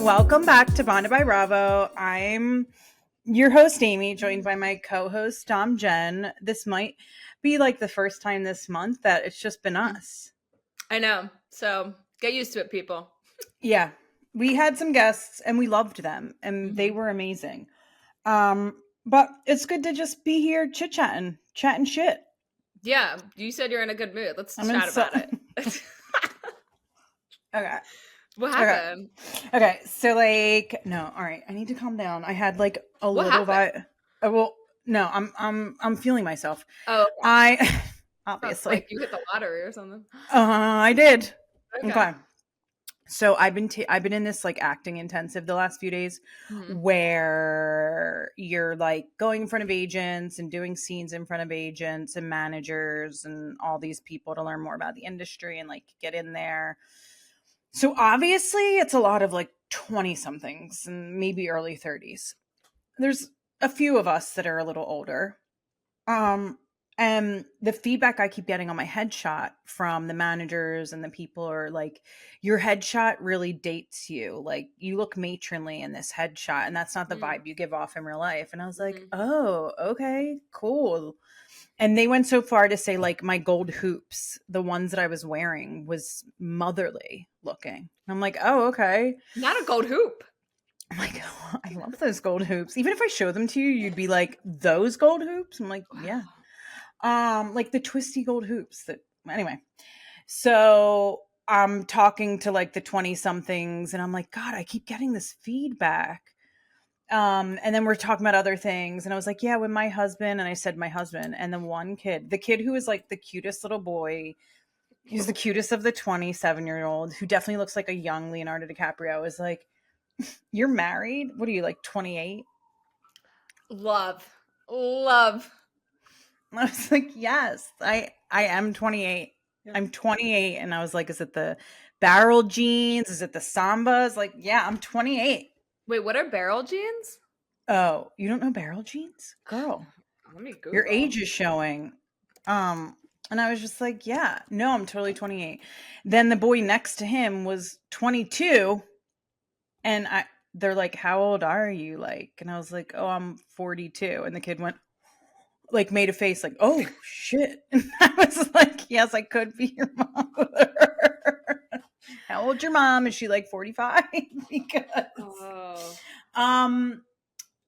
Welcome back to Bonded by Bravo. I'm your host, Amy, joined by my co-host, Dom Jen. This might be like the first time this month that it's just been us. I know. So get used to it, people. Yeah. We had some guests and we loved them and they were amazing. But it's good to just be here chit-chatting, chatting shit. Yeah. You said you're in a good mood. Let's chat about it. Okay. What happened? Okay. So like, no, all right. I need to calm down. I had like a What little happened? No, I'm feeling myself. Oh, okay. I obviously like you hit the lottery or something. I did. Okay. So I've been in this like acting intensive the last few days where you're like going in front of agents and doing scenes in front of agents and managers and all these people to learn more about the industry and like get in there. So obviously it's a lot of like 20 somethings and maybe early 30s. There's a few of us that are a little older. And the feedback I keep getting on my headshot from the managers and the people are like, your headshot really dates you. Like you look matronly in this headshot and that's not the vibe you give off in real life. And I was like, oh, okay, cool. And they went so far to say like my gold hoops, the ones that I was wearing was motherly looking. And I'm like, oh, okay. Not a gold hoop. I'm like, oh, I love those gold hoops. Even if I show them to you, you'd be like, those gold hoops? I'm like, yeah. Like the twisty gold hoops that anyway. So I'm talking to like the 20 somethings and I'm like, God, I keep getting this feedback. And then we're talking about other things. And I was like, yeah, with my husband. And I said, my husband. And then one kid, the kid who was like the cutest little boy, he's the cutest of the 27-year-old who definitely looks like a young Leonardo DiCaprio, was like, you're married? What are you, like 28? Love. I was like, yes, I am 28. Yeah. I'm 28. And I was like, is it the barrel jeans? Is it the Sambas? Like, yeah, I'm 28. Wait, what are barrel jeans? Oh, you don't know barrel jeans? Girl, let me Google. Your age is showing. And I was just like, yeah, no, I'm totally 28. Then the boy next to him was 22. And they're like, how old are you? Like, and I was like, oh, I'm 42. And the kid went, like, made a face like, oh, shit. And I was like, yes, I could be your mother. How old's your mom? Is she like 45? Because,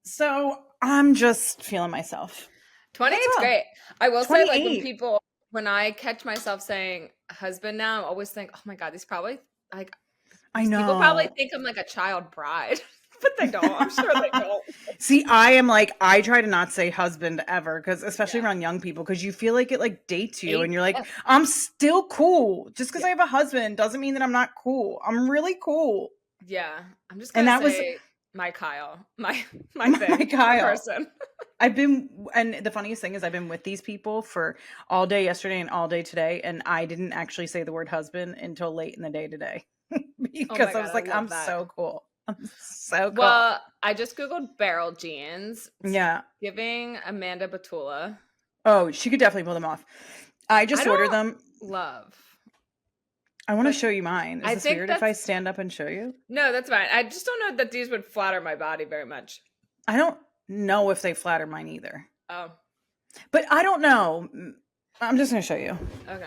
so I'm just feeling myself. 28 is great. I will say, like, when I catch myself saying husband now, I always think, oh my God, these probably, like, I know. People probably think I'm like a child bride, but they don't. I'm sure they don't. See, I am like, I try to not say husband ever, because especially around young people, because you feel like it like dates you and you're like, I'm still cool. Just because I have a husband doesn't mean that I'm not cool. I'm really cool. Yeah. I'm just going to say my Kyle, my thing, my Kyle person. and the funniest thing is I've been with these people for all day yesterday and all day today. And I didn't actually say the word husband until late in the day today. Because I was like, I'm so cool. I'm so cool. Well, I just Googled barrel jeans. Yeah. Giving Amanda Batula. Oh, she could definitely pull them off. I just ordered them. I want to show you mine. Is this weird if I stand up and show you? No, that's fine. I just don't know that these would flatter my body very much. I don't know if they flatter mine either. Oh. But I don't know. I'm just going to show you. Okay.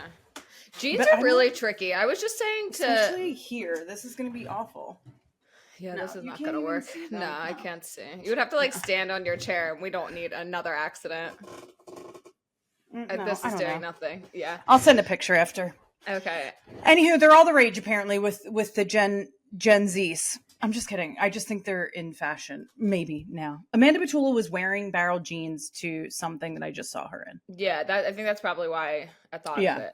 Jeans are really tricky. I was just saying especially here. This is going to be awful. Yeah, this is not going to work. No, I can't see. You would have to like stand on your chair, and we don't need another accident. This is doing nothing. Yeah. I'll send a picture after. Okay. Anywho, they're all the rage apparently with the Gen Zs. I'm just kidding. I just think they're in fashion. Maybe now. Amanda Batula was wearing barrel jeans to something that I just saw her in. Yeah, I think that's probably why I thought of it.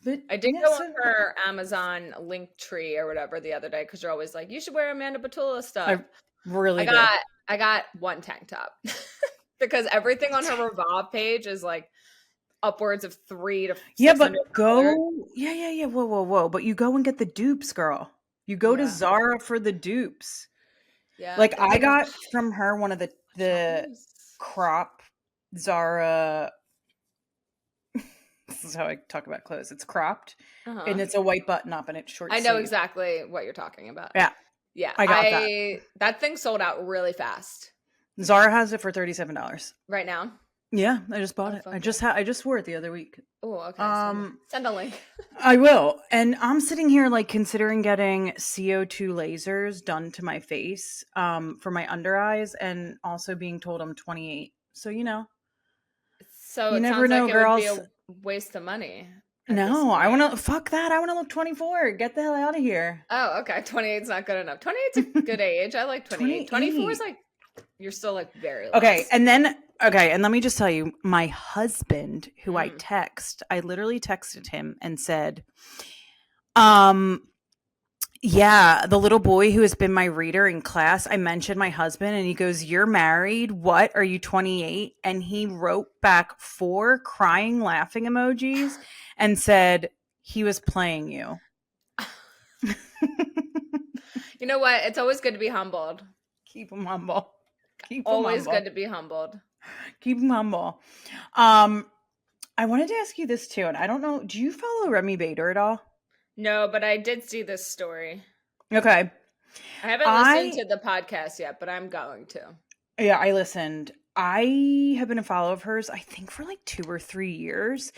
But I did go on her Amazon link tree or whatever the other day because you're always like, you should wear Amanda Batula stuff. I got one tank top because everything on her RHOBH page is like upwards of 300 to 600. But go. Yeah. Whoa. But you go and get the dupes, girl. You go to Zara for the dupes. Yeah. Like I got from her one of the crop Zara This is how I talk about clothes. It's cropped and it's a white button up and it's short I know sleeve. exactly what you're talking about. Yeah. Yeah. I got that. That thing sold out really fast. Zara has it for $37. Right now? Yeah, I just bought it. I just wore it the other week. Oh, okay. Send a link. I will. And I'm sitting here like considering getting CO2 lasers done to my face for my under eyes, and also being told I'm 28. So, you know. So you it never sounds know, like girls. it would be a waste of money. No, I want to fuck that. I want to look 24. Get the hell out of here. Oh, okay. 28 is not good enough. 28's a good age. I like 28. 24 is like, you're still like very less. Okay, and let me just tell you, my husband, who I literally texted him and said, yeah, the little boy who has been my reader in class, I mentioned my husband and he goes, "You're married? What? Are you 28?" And he wrote back 4 crying, laughing emojis and said he was playing you. You know what? It's always good to be humbled. Keep him humble. Always good to be humbled. Keep him humble. I wanted to ask you this too, and I don't know, do you follow Remi Bader at all? No, but I did see this story. Okay. I haven't listened to the podcast yet, but I'm going to. Yeah, I listened. I have been a follower of hers, I think, for like 2 or 3 years.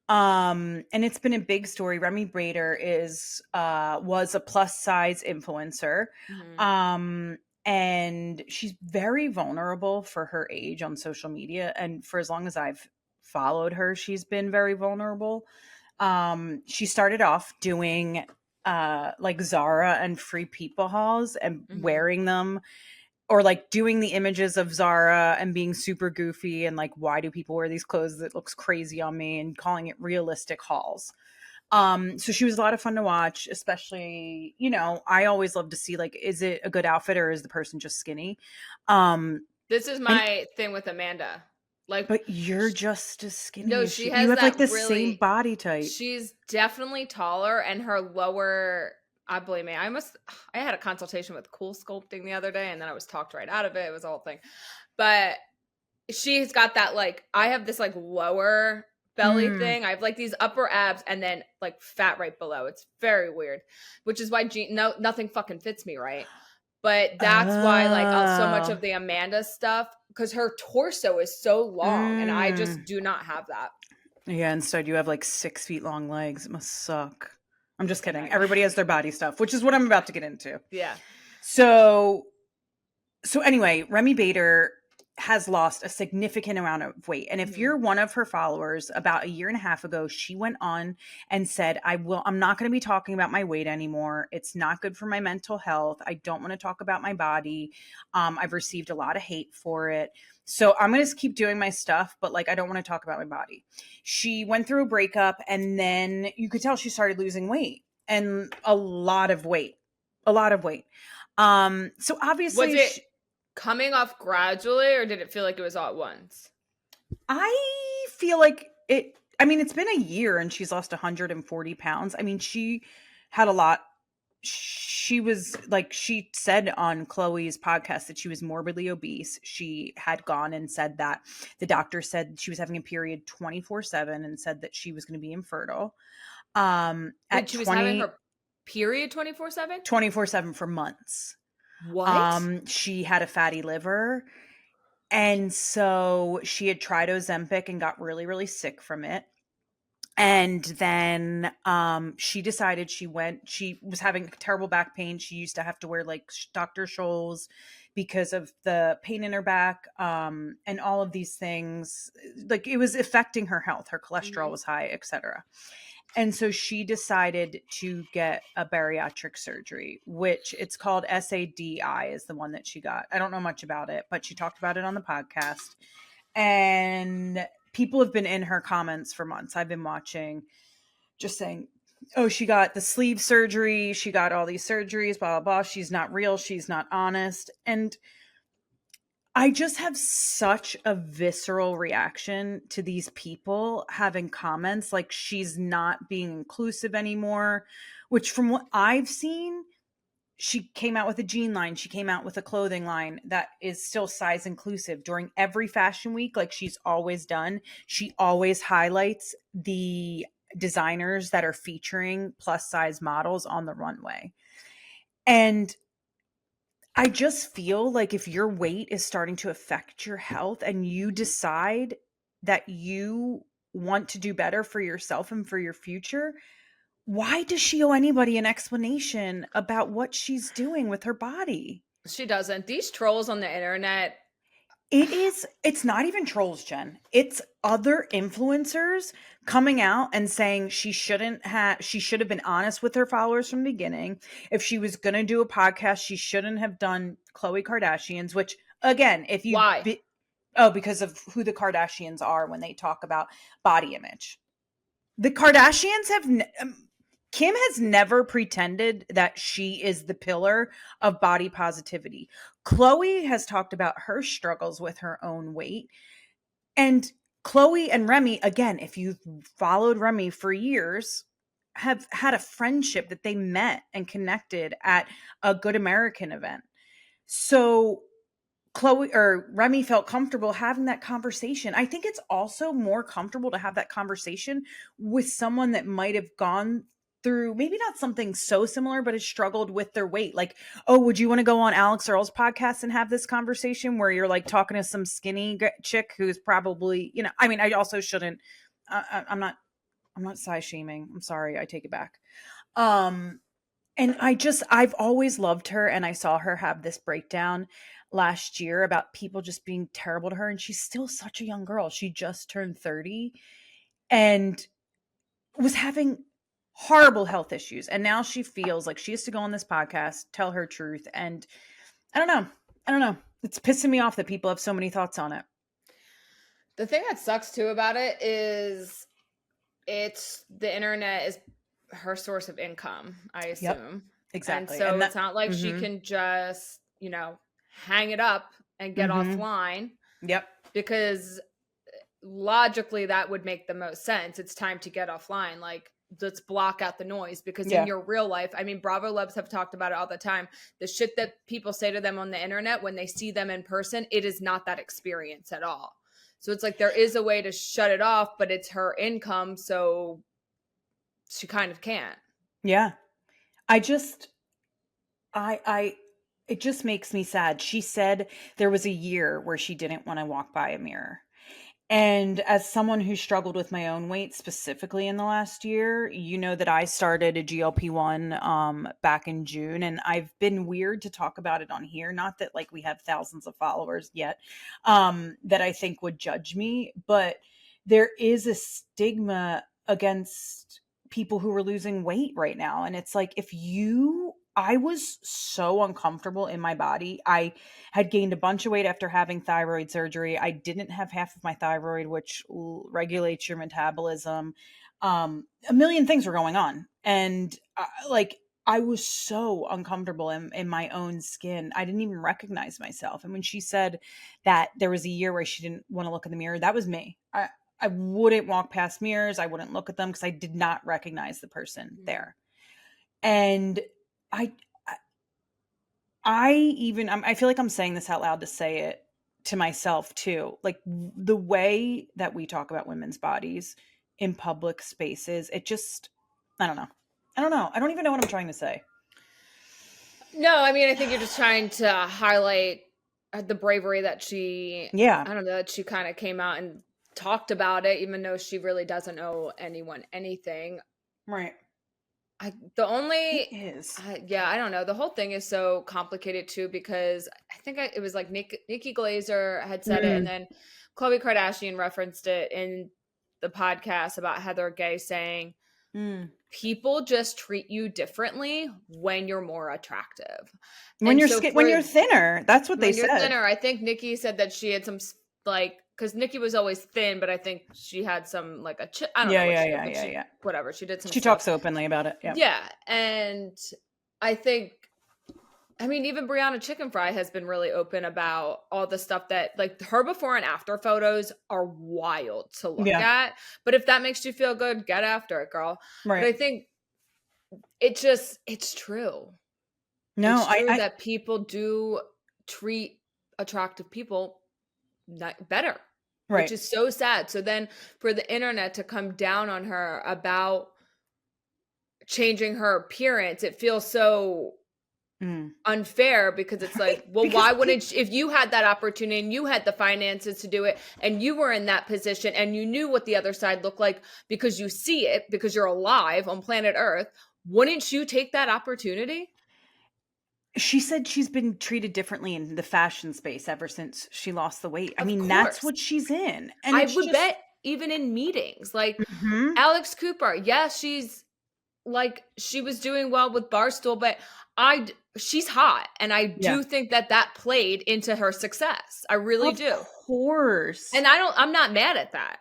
And it's been a big story. Remi Bader was a plus size influencer. And she's very vulnerable for her age on social media. And for as long as I've followed her, she's been very vulnerable. She started off doing like Zara and Free People hauls and wearing them, or like doing the images of Zara and being super goofy and like, why do people wear these clothes that looks crazy on me, and calling it realistic hauls. So she was a lot of fun to watch, especially, you know, I always love to see like, is it a good outfit or is the person just skinny? This is my thing with Amanda. Like, but you're just as skinny. No, she has, you have like the same body type. She's definitely taller, and her lower, I believe me, I had a consultation with Cool Sculpting the other day, and then I was talked right out of it. It was a whole thing. But she's got that, like, I have this like lower belly thing. I have like these upper abs and then like fat right below. It's very weird, which is why nothing fucking fits me right. But that's why like so much of the Amanda stuff, because her torso is so long and I just do not have that. Yeah, instead you have like 6 feet long legs. It must suck. I'm just kidding. Everybody has their body stuff, which is what I'm about to get into. Yeah. So anyway, Remi Bader has lost a significant amount of weight. And if you're one of her followers, about a year and a half ago, she went on and said, I'm not going to be talking about my weight anymore. It's not good for my mental health. I don't want to talk about my body. I've received a lot of hate for it. So I'm going to keep doing my stuff, but like, I don't want to talk about my body. She went through a breakup, and then you could tell she started losing weight, and a lot of weight. So obviously, was it coming off gradually, or did it feel like it was all at once? I feel like it. I mean, it's been a year and she's lost 140 pounds. I mean, she had a lot. She was like, she said on Chloe's podcast that she was morbidly obese. She had gone and said that the doctor said she was having a period 24/7 and said that she was going to be infertile. She was having her period 24/7? 24/7 for months. What? She had a fatty liver. And so she had tried Ozempic and got really, really sick from it. And then she decided she was having terrible back pain. She used to have to wear like Dr. Scholl's because of the pain in her back, and all of these things. Like, it was affecting her health. Her cholesterol was high, etc. And so she decided to get a bariatric surgery, which it's called SADI is the one that she got. I don't know much about it, but she talked about it on the podcast. And people have been in her comments for months. I've been watching, just saying, oh, she got the sleeve surgery. She got all these surgeries, blah, blah, blah. She's not real. She's not honest. And I just have such a visceral reaction to these people having comments like she's not being inclusive anymore, which from what I've seen, she came out with a jean line. She came out with a clothing line that is still size inclusive during every fashion week. Like she's always done. She always highlights the designers that are featuring plus size models on the runway. And I just feel like if your weight is starting to affect your health and you decide that you want to do better for yourself and for your future, why does she owe anybody an explanation about what she's doing with her body? She doesn't. These trolls on the internet. It's not even trolls, Jen. It's other influencers coming out and saying she should have been honest with her followers from the beginning. If she was going to do a podcast, she shouldn't have done Khloe Kardashian's, which again, if you Why? Because of who the Kardashians are when they talk about body image. The Kardashians Kim has never pretended that she is the pillar of body positivity. Khloe has talked about her struggles with her own weight. And Khloe and Remi, again, if you've followed Remi for years, have had a friendship that they met and connected at a Good American event. So Remi felt comfortable having that conversation. I think it's also more comfortable to have that conversation with someone that might have gone through maybe not something so similar, but has struggled with their weight. Like, oh, would you want to go on Alex Earl's podcast and have this conversation where you're like talking to some skinny chick who's probably, I mean, I also shouldn't, I'm not size shaming. I'm sorry. I take it back. And I've always loved her. And I saw her have this breakdown last year about people just being terrible to her. And she's still such a young girl. She just turned 30 and was having horrible health issues. And now she feels like she has to go on this podcast, tell her truth. And I don't know. It's pissing me off that people have so many thoughts on it. The thing that sucks too about it is the internet is her source of income, I assume. Yep, exactly. And so it's not like she can just, hang it up and get offline. Yep. Because logically that would make the most sense. It's time to get offline. Like, let's block out the noise because in your real life, I mean, Bravo Lebs have talked about it all the time. The shit that people say to them on the internet, when they see them in person, it is not that experience at all. So it's like, there is a way to shut it off, but it's her income. So she kind of can't. Yeah. It just makes me sad. She said there was a year where she didn't want to walk by a mirror. And as someone who struggled with my own weight specifically in the last year, you know that I started a GLP-1 back in June, and I've been weird to talk about it on here. Not that like we have thousands of followers yet that I think would judge me, but there is a stigma against people who are losing weight right now. And it's like, I was so uncomfortable in my body. I had gained a bunch of weight after having thyroid surgery. I didn't have half of my thyroid, which regulates your metabolism. A million things were going on. And I was so uncomfortable in my own skin. I didn't even recognize myself. And when she said that there was a year where she didn't want to look in the mirror, that was me. I wouldn't walk past mirrors. I wouldn't look at them because I did not recognize the person there. And I feel like I'm saying this out loud to say it to myself too. Like the way that we talk about women's bodies in public spaces, it just, I don't know. I don't even know what I'm trying to say. No, I mean, I think you're just trying to highlight the bravery that she, that she kind of came out and talked about it, even though she really doesn't owe anyone anything. Right. I don't know. The whole thing is so complicated too, because I think it was like Nikki Glaser had said it, and then Khloe Kardashian referenced it in the podcast about Heather Gay saying, people just treat you differently when you're more attractive. When you're thinner, that's what they said. When you're thinner, I think Nikki said that she had some because Nikki was always thin, but I think she had some I don't know. Whatever. She did some. She talks openly about it. Yeah. Yeah. And I think, I mean, even Brianna Chicken Fry has been really open about all the stuff that her before and after photos are wild to look at. But if that makes you feel good, get after it, girl. Right. But I think it's true. No, it's true that people do treat attractive people better, right. which is so sad. So then for the internet to come down on her about changing her appearance, it feels so unfair, because it's like, well, why wouldn't if you had that opportunity and you had the finances to do it and you were in that position and you knew what the other side looked like because you see it, because you're alive on planet Earth, wouldn't you take that opportunity? She said she's been treated differently in the fashion space ever since she lost the weight. I mean, course. That's what she's in. And I would bet even in meetings, like Alex Cooper, yes, she's like, she was doing well with Barstool, but she's hot. And I do think that played into her success. I really do. Of course. And I'm not mad at that.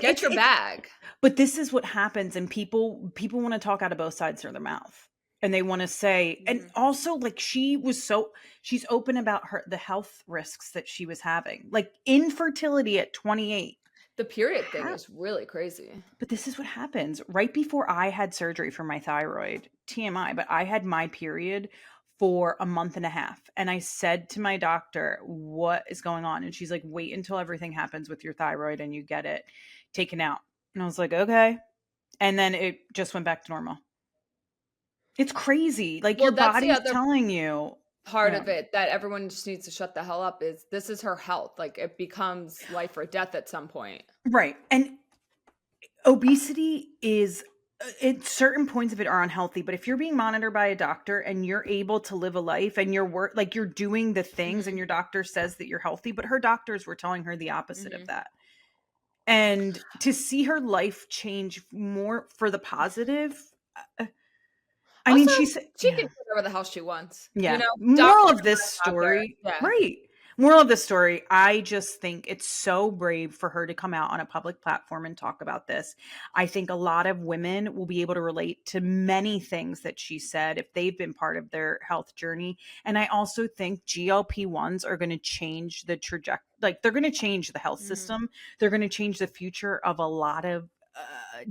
Get your bag. But this is what happens. And people want to talk out of both sides of their mouth. And they want to say, and also like she's open about the health risks that she was having, like infertility at 28. The period thing is really crazy. But this is what happens. Right before I had surgery for my thyroid, TMI, but I had my period for a month and a half. And I said to my doctor, what is going on? And she's like, wait until everything happens with your thyroid and you get it taken out. And I was like, okay. And then it just went back to normal. It's crazy. Like, your body's telling you. Part of it that everyone just needs to shut the hell up is this is her health. Like, it becomes life or death at some point. Right. And obesity is, at certain points of it are unhealthy, but if you're being monitored by a doctor and you're able to live a life and you're doing the things and your doctor says that you're healthy, but her doctors were telling her the opposite of that. And to see her life change more for the positive, I mean, she can do whatever the hell she wants. Yeah. Moral of this story, right? Moral of this story, I just think it's so brave for her to come out on a public platform and talk about this. I think a lot of women will be able to relate to many things that she said if they've been part of their health journey. And I also think GLP-1s are going to change the trajectory. Like, they're going to change the health system. They're going to change the future of a lot of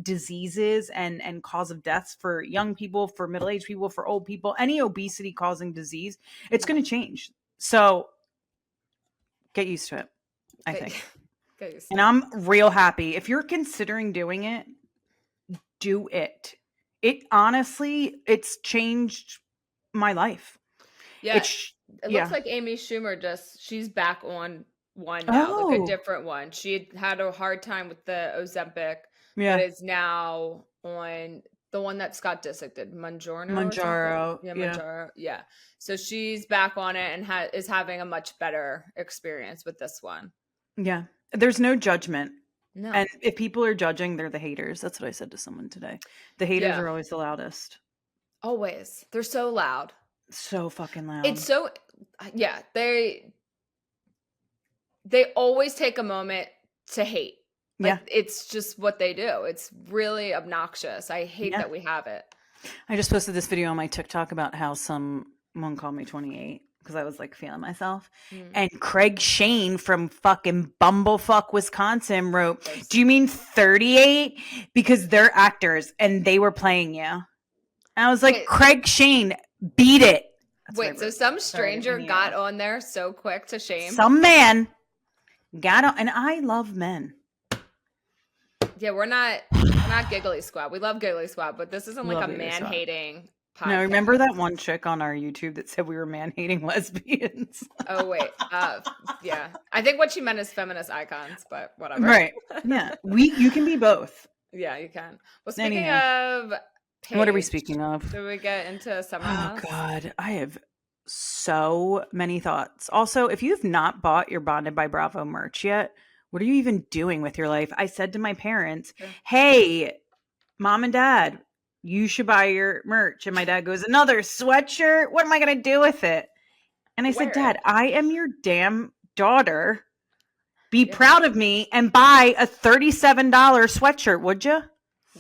diseases and cause of deaths for young people, for middle-aged people, for old people, any obesity causing disease, it's going to change. So get used to it, I think. And I'm real happy. If you're considering doing it, do it. It honestly, it's changed my life. Yeah. It looks like Amy Schumer she's back on one now, like a different one. She had a hard time with the Ozempic. Yeah. But is now on the one that Scott dissected, Manjaro. Yeah, Manjaro. Yeah. So she's back on it and is having a much better experience with this one. Yeah. There's no judgment. No. And if people are judging, they're the haters. That's what I said to someone today. The haters are always the loudest. Always. They're so loud. So fucking loud. It's so, they always take a moment to hate. Like, it's just what they do. It's really obnoxious. I hate that we have it. I just posted this video on my TikTok about how someone called me 28 because I was like feeling myself. And Craig Shane from fucking Bumblefuck, Wisconsin wrote, do you mean 38? Because they're actors and they were playing you. And I was like, Craig Shane, beat it. That's so some stranger got on there so quick to shame. Some man got on, and I love men. Yeah, we're not Giggly Squad. We love Giggly Squad, but this isn't like a man-hating podcast. No, remember that one chick on our YouTube that said we were man-hating lesbians? Oh, wait. Yeah. I think what she meant is feminist icons, but whatever. Right. Yeah. You can be both. Yeah, you can. Well, speaking of Paige, what are we speaking of? Did we get into Summer House? Oh, God. I have so many thoughts. Also, if you have not bought your Bonded by Bravo merch yet, what are you even doing with your life? I said to my parents, hey, Mom and Dad, you should buy your merch. And my dad goes, another sweatshirt? What am I going to do with it? And I said, Dad, I am your damn daughter. Be proud of me and buy a $37 sweatshirt, would you?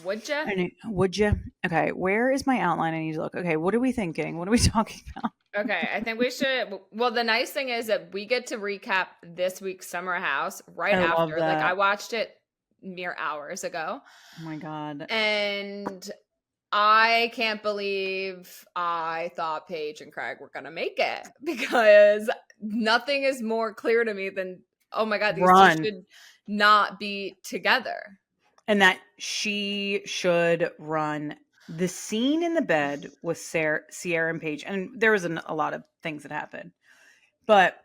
Would you? Would you? Okay, where is my outline? I need to look. Okay, what are we thinking? What are we talking about? Okay, I think we should. Well, the nice thing is that we get to recap this week's Summer House right after. Like, I watched it mere hours ago. Oh my God. And I can't believe I thought Paige and Craig were going to make it, because nothing is more clear to me than, oh my God, these two should not be together. And that she should run. The scene in the bed with Ciara and Paige, and there was a lot of things that happened, but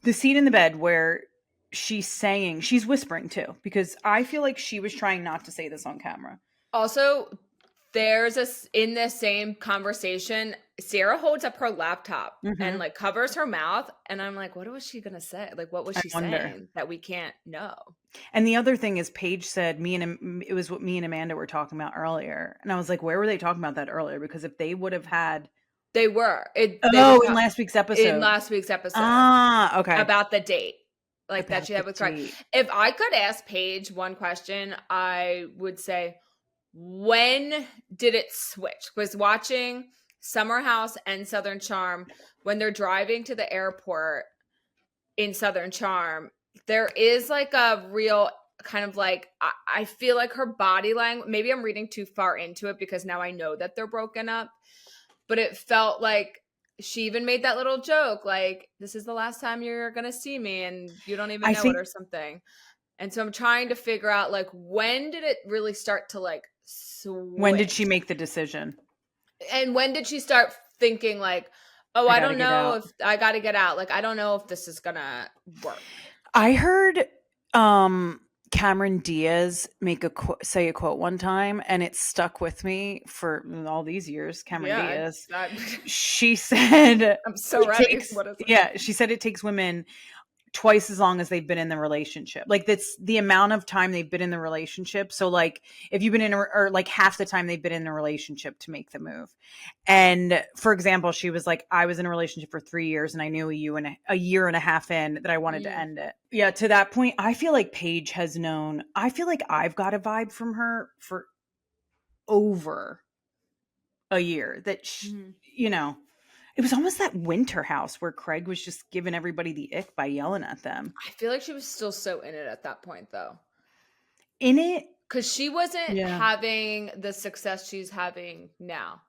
the scene in the bed where she's whispering too, because I feel like she was trying not to say this on camera. Also, there's in this same conversation, Ciara holds up her laptop and like covers her mouth, and I'm like, what was she gonna say? Like, what was she saying that we can't know? And the other thing is, Paige said it was what me and Amanda were talking about earlier, and I was like, where were they talking about that earlier? Because if they would have had, they were in last week's episode. Okay, about the date, like that she had with Craig. If I could ask Paige one question, I would say, when did it switch? Was watching Summer House and Southern Charm, when they're driving to the airport in Southern Charm, there is like a real kind of like, I feel like her body language, maybe I'm reading too far into it because now I know that they're broken up, but it felt like she even made that little joke, like, this is the last time you're going to see me and you don't even know it or something. And so I'm trying to figure out, like, when did it really start to like switch? When did she make the decision? And when did she start thinking like, oh, I don't know if I got to get out. Like, I don't know if this is going to work. I heard Cameron Diaz say a quote one time, and it stuck with me for all these years. Cameron Diaz. She said, I'm so ready. What is it? She said it takes women twice as long as they've been in the relationship. Like, that's the amount of time they've been in the relationship. So like, if you've been or like half the time they've been in the relationship to make the move. And for example, she was like, I was in a relationship for 3 years and I knew a year and a half in that I wanted to end it. Yeah. To that point, I feel like Paige has known, I feel like I've got a vibe from her for over a year that she, you know, it was almost that winter house where Craig was just giving everybody the ick by yelling at them. I feel like she was still so in it at that point, though. In it? Because she wasn't having the success she's having now.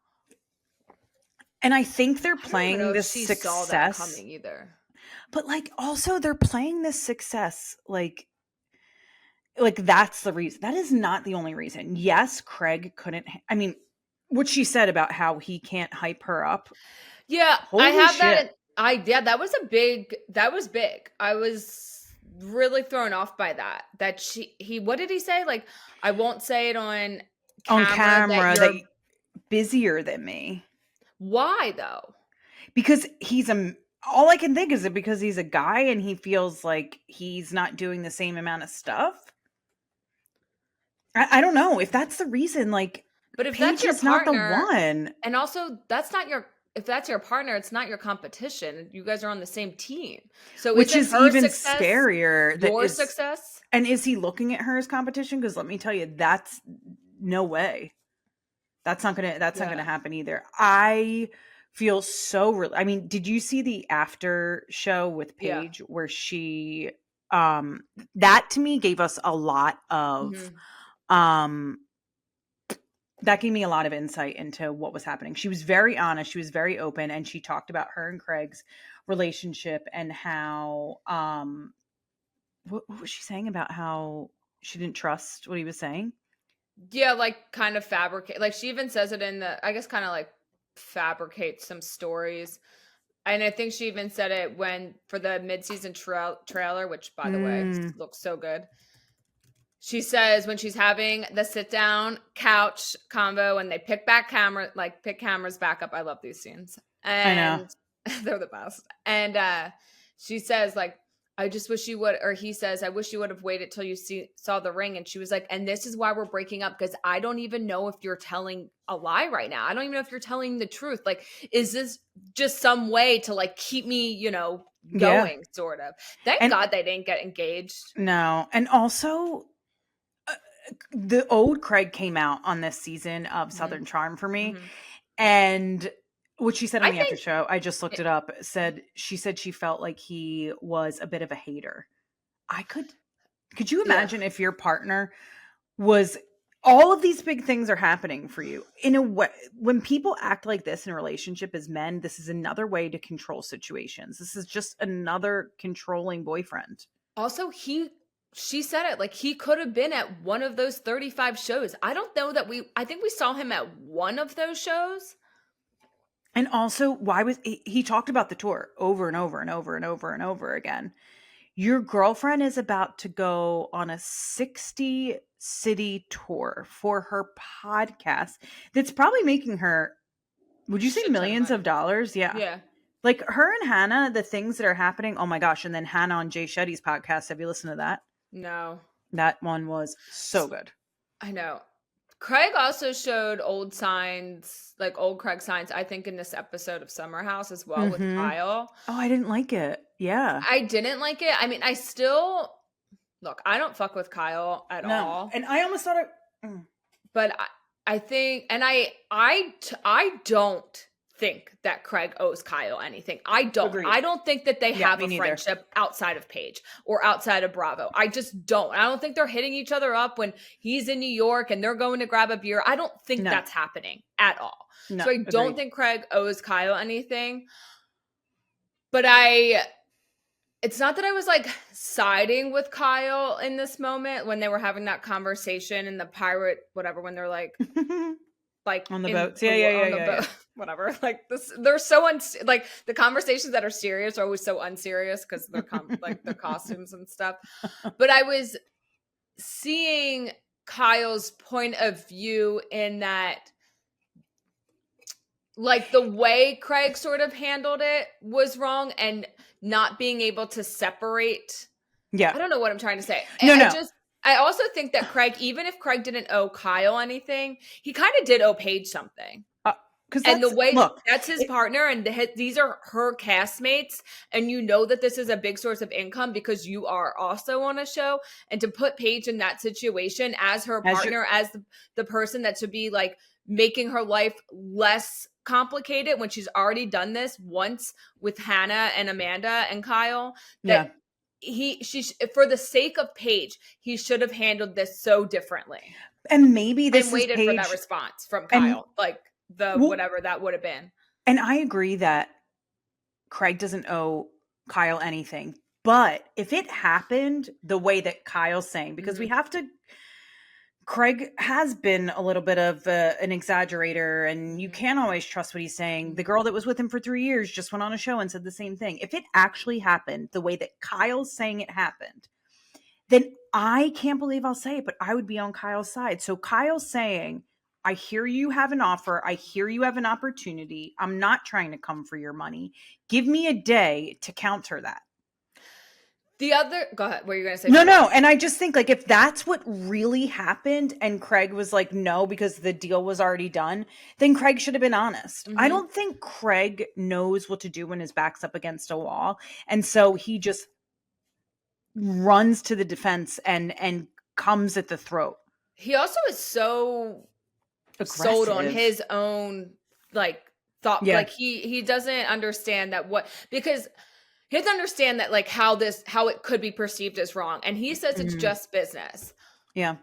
And I think they're playing this success. Saw that coming either. But like, also they're playing this success like that's the reason. That is not the only reason. Yes, Craig couldn't. I mean, what she said about how he can't hype her up. Yeah, I have that. That was big. I was really thrown off by that. That what did he say? Like, I won't say it on camera that you're busier than me. Why though? Because all I can think is because he's a guy and he feels like he's not doing the same amount of stuff. I don't know if that's the reason. Like, but if Paige that's your partner, not the one, and also that's not your. If that's your partner, it's not your competition. You guys are on the same team. So which is even scarier. Your success? And is he looking at her as competition? Because let me tell you, that's no way. That's not gonna happen either. I feel so I mean, did you see the after show with Paige where she that to me gave us a lot of that gave me a lot of insight into what was happening. She was very honest. She was very open. And she talked about her and Craig's relationship and how, what was she saying about how she didn't trust what he was saying? Yeah, like kind of fabricate. Like she even says it in I guess kind of like fabricates some stories. And I think she even said it for the mid-season trailer, which by the way, looks so good. She says when she's having the sit down couch combo and they pick cameras back up. I love these scenes. And I know. They're the best. And she says like, I just wish you would, or he says, I wish you would have waited till you saw the ring. And she was like, and this is why we're breaking up, because I don't even know if you're telling a lie right now. I don't even know if you're telling the truth. Like, is this just some way to like keep me, going sort of. Thank God they didn't get engaged. No. And also the old Craig came out on this season of Southern Charm for me. And what she said on the after show, I just looked it up, she said she felt like he was a bit of a hater. Could you imagine if your partner was all of these big things are happening for you in a way. When people act like this in a relationship as men, this is another way to control situations. This is just another controlling boyfriend. Also, she said it, like, he could have been at one of those 35 shows. I don't know that I think we saw him at one of those shows. And also, why was he talked about the tour over and over and over and over and over again. Your girlfriend is about to go on a 60 city tour for her podcast. That's probably making her, would you say millions of dollars? Yeah. Yeah. Like her and Hannah, the things that are happening. Oh my gosh. And then Hannah on Jay Shetty's podcast. Have you listened to that? No. That one was so good. I know. Craig also showed old signs, like old Craig signs, I think, in this episode of Summer House as well with Kyle. Oh, I didn't like it. Yeah. I didn't like it. I mean, I still, look, I don't fuck with Kyle at all. And I almost thought But I think, and I don't think that Craig owes Kyle anything. I don't. Agreed. I don't think that they have a friendship outside of Paige or outside of Bravo. I just don't. I don't think they're hitting each other up when he's in New York and they're going to grab a beer. I don't think that's happening at all. So I don't think Craig owes Kyle anything. But it's not that I was like siding with Kyle in this moment when they were having that conversation in the pirate, whatever, when they're like on the boats. Yeah. Whatever. Like this, they're so like the conversations that are serious are always so unserious because they're like their costumes and stuff. But I was seeing Kyle's point of view in that, like, the way Craig sort of handled it was wrong, and not being able to separate. Yeah. I don't know what I'm trying to say. No. I also think that Craig, even if Craig didn't owe Kyle anything, he kind of did owe Paige something. And the way that's his partner, and these are her castmates, and you know that this is a big source of income because you are also on a show, and to put Paige in that situation as her partner, as the person that should be like making her life less complicated when she's already done this once with Hannah and Amanda and Kyle, that she for the sake of Paige, he should have handled this so differently. And maybe this waited for that response from Kyle, whatever that would have been. And I agree that Craig doesn't owe Kyle anything, but if it happened the way that Kyle's saying, because we have to, Craig has been a little bit of an exaggerator, and you can't always trust what he's saying. The girl that was with him for 3 years just went on a show and said the same thing. If it actually happened the way that Kyle's saying it happened, then I can't believe I'll say it, but I would be on Kyle's side. So Kyle's saying, I hear you have an offer. I hear you have an opportunity. I'm not trying to come for your money. Give me a day to counter that. Go ahead. What are you going to say? No. And I just think, like, if that's what really happened and Craig was like, no, because the deal was already done, then Craig should have been honest. I don't think Craig knows what to do when his back's up against a wall. And so he just runs to the defense and comes at the throat. He also is so aggressive. Sold on his own, like, thought. Yeah. Like, he doesn't understand that because he doesn't understand that, like, how it could be perceived as wrong. And he says it's just business. Yeah.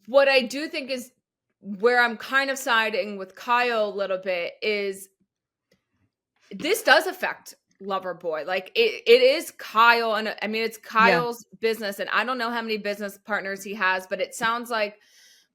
What I do think is where I'm kind of siding with Kyle a little bit is this does affect Loverboy. Like, it is Kyle. And I mean, it's Kyle's business. And I don't know how many business partners he has, but it sounds like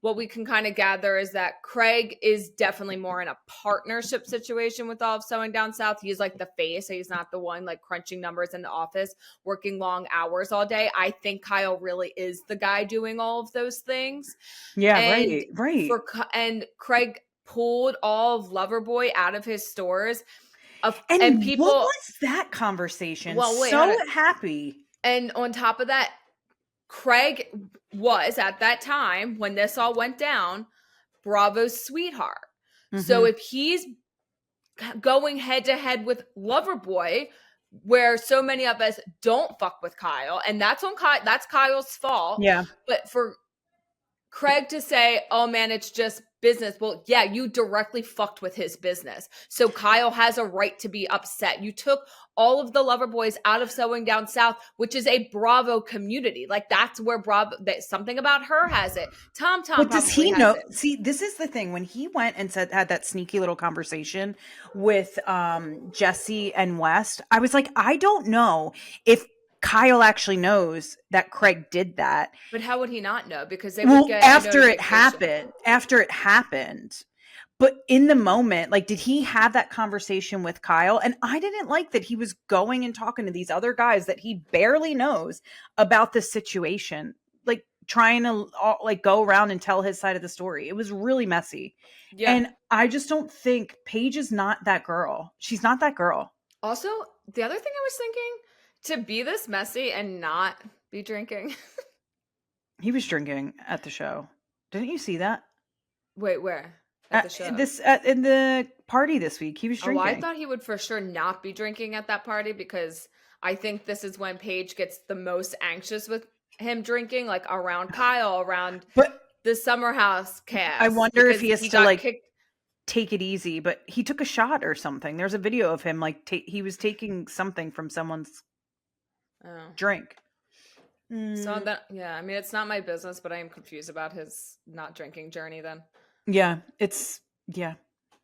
what we can kind of gather is that Craig is definitely more in a partnership situation with all of Sewing Down South. He's like the face. He's not the one like crunching numbers in the office, working long hours all day. I think Kyle really is the guy doing all of those things. Yeah, and right. And Craig pulled all of Loverboy out of his stores. And people, what was that conversation? So happy. And on top of that, Craig was, at that time when this all went down, Bravo's sweetheart. So if he's going head to head with Loverboy, where so many of us don't fuck with Kyle, and that's Kyle's fault. Yeah. But for Craig to say, oh man, it's just business. Well, yeah, you directly fucked with his business. So Kyle has a right to be upset. You took all of the lover boys out of Sewing Down South, which is a Bravo community. Like that's where Bravo, something about her has it. Tom but does he know? See, this is the thing. When he went and had that sneaky little conversation with Jesse and West, I was like, I don't know if Kyle actually knows that Craig did that. But how would he not know? Because they would get after it happened. But in the moment, like, did he have that conversation with Kyle? And I didn't like that he was going and talking to these other guys that he barely knows about this situation, like trying to like go around and tell his side of the story. It was really messy. Yeah. And I just don't think Paige is not that girl. She's not that girl. Also, the other thing I was thinking, to be this messy and not be drinking. He was drinking at the show. Didn't you see that? Wait, where? At the show? In the party this week. He was drinking. Oh, I thought he would for sure not be drinking at that party, because I think this is when Paige gets the most anxious with him drinking, like around Kyle, around the Summer House cast. I wonder if he has to like take it easy, but he took a shot or something. There's a video of him like he was taking something from someone's drink. So that, yeah, I mean, it's not my business, but I am confused about his not drinking journey then. Yeah,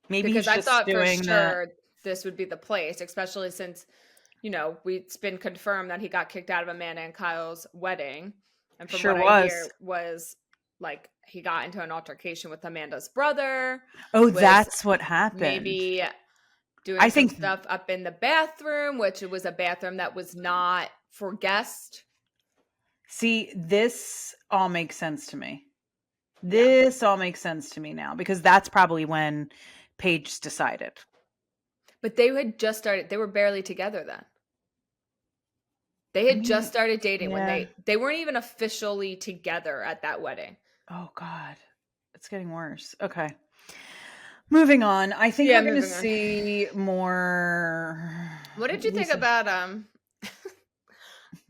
maybe because I thought for sure this would be the place, especially since, you know, it's been confirmed that he got kicked out of Amanda and Kyle's wedding. And from what I hear was like he got into an altercation with Amanda's brother. Oh, that's what happened. Maybe doing some stuff up in the bathroom, which it was a bathroom that was not for guests. See, this all makes sense to me. This all makes sense to me now, because that's probably when Paige decided. But they had just started. They were barely together then. They had just started dating when they weren't even officially together at that wedding. Oh, God. It's getting worse. Okay. Moving on. I think we're going to see more. What did you think about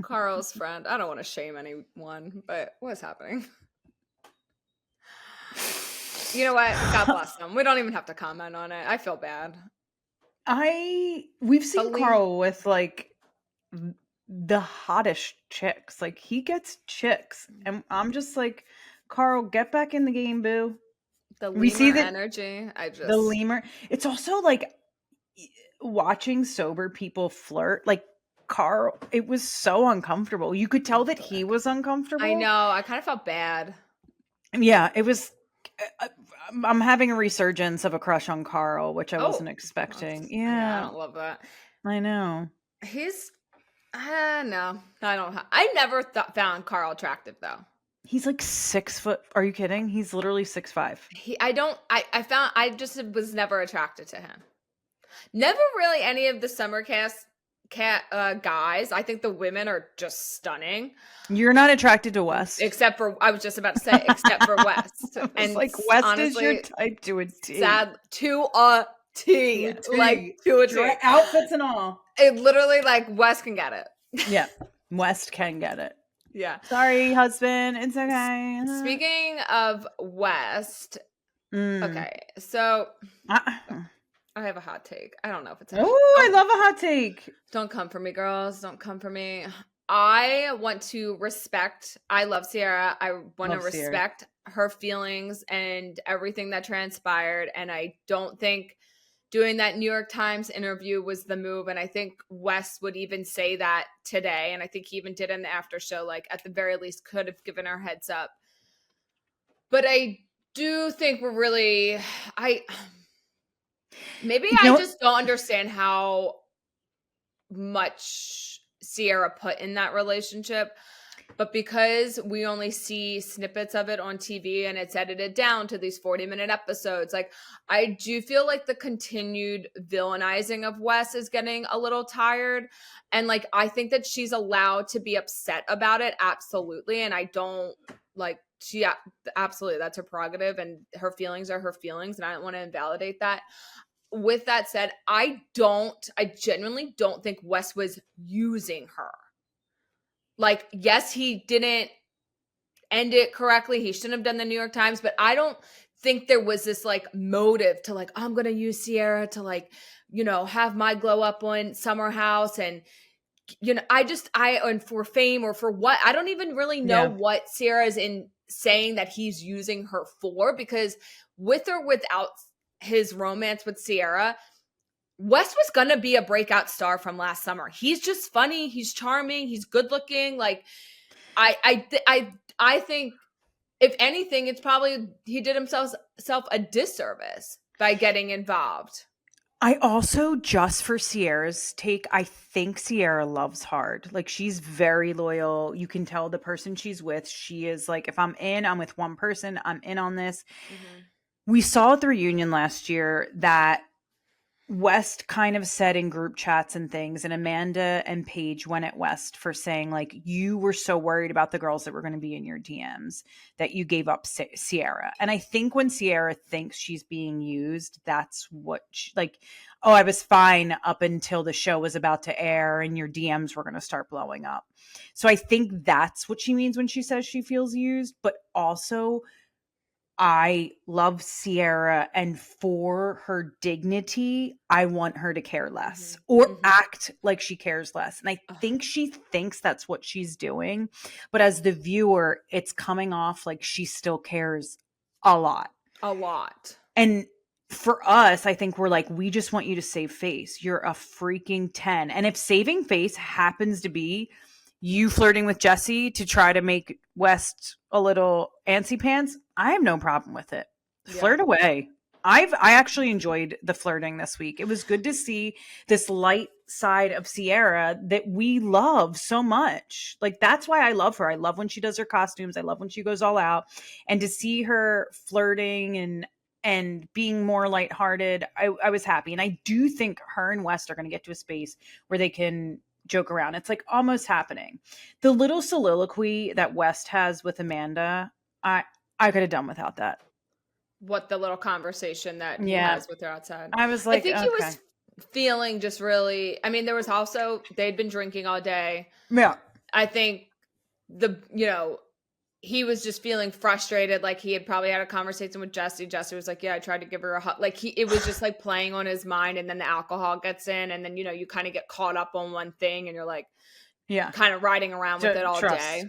Carl's friend? I don't want to shame anyone, but what's happening? You know what? God bless them. We don't even have to comment on it. I feel bad. We've seen Carl with like the hottest chicks. Like he gets chicks, and I'm just like, Carl, get back in the game, boo. The lemur energy. The lemur. It's also like watching sober people flirt. Like Carl, it was so uncomfortable. You could tell that he was uncomfortable. I know. I kind of felt bad. Yeah, it was. I'm having a resurgence of a crush on Carl, which I wasn't expecting. Yeah, I don't love that. I know. He's no, I don't. I never found Carl attractive though. He's like 6 foot. Are you kidding? He's literally 6'5". I just was never attracted to him. Never really any of the summer cast guys. I think the women are just stunning. You're not attracted to West, except for I was just about to say, except for West. And like West honestly, is your type to a T. Sad to a T, like to a T. Outfits and all. It literally like West can get it. Yeah, West can get it. Yeah. Sorry, husband. It's okay. Speaking of West, okay, so. I have a hot take. I don't know if it's. I love a hot take. Don't come for me, girls. Don't come for me. I want to respect. I love Ciara. I want to respect her feelings and everything that transpired. And I don't think doing that New York Times interview was the move. And I think Wes would even say that today. And I think he even did in the after show. Like at the very least, could have given her heads up. But I do think we're really. Maybe I just don't understand how much Ciara put in that relationship, but because we only see snippets of it on TV and it's edited down to these 40-minute episodes, like I do feel like the continued villainizing of Wes is getting a little tired. And like, I think that she's allowed to be upset about it. Absolutely. And I don't like, absolutely, that's her prerogative and her feelings are her feelings. And I don't want to invalidate that. With that said, I genuinely don't think Wes was using her. Like, yes, he didn't end it correctly. He shouldn't have done the New York Times, but I don't think there was this like motive to like, I'm going to use Ciara to like, you know, have my glow up on Summer House. And, you know, and for fame or for what, I don't even really know what Ciara is in saying that he's using her for, because with or without his romance with Ciara, West was going to be a breakout star from last summer. He's just funny. He's charming. He's good looking. Like I think if anything, it's probably he did himself a disservice by getting involved. I also, just for Ciara's take, I think Ciara loves hard. Like, she's very loyal. You can tell the person she's with. She is like, if I'm in, I'm with one person. I'm in on this. Mm-hmm. We saw at the reunion last year that West kind of said in group chats and things, and Amanda and Paige went at West for saying, like, you were so worried about the girls that were going to be in your DMs that you gave up Ciara. And I think when Ciara thinks she's being used, that's what like, oh, I was fine up until the show was about to air and your DMs were going to start blowing up. So I think that's what she means when she says she feels used. But also, I love Ciara, and for her dignity, I want her to care less or act like she cares less. And I think she thinks that's what she's doing. But as the viewer, it's coming off like she still cares a lot. A lot. And for us, I think we're like, we just want you to save face. You're a freaking 10. And if saving face happens to be you flirting with Jesse to try to make West a little antsy pants, I have no problem with it. Yeah. Flirt away. I actually enjoyed the flirting this week. It was good to see this light side of Ciara that we love so much. Like, that's why I love her. I love when she does her costumes. I love when she goes all out. And to see her flirting and being more lighthearted, I was happy. And I do think her and West are going to get to a space where they can joke around. It's like almost happening. The little soliloquy that West has with Amanda, I could have done without that. What, the little conversation that he has with her outside? I was like, I think he was feeling just really, I mean, there was also, they'd been drinking all day. Yeah. I think he was just feeling frustrated. Like, he had probably had a conversation with Jesse. Jesse was like, yeah, I tried to give her a hug. Like, it was just like playing on his mind. And then the alcohol gets in, and then, you kind of get caught up on one thing, and you're like, kind of riding around with it all day.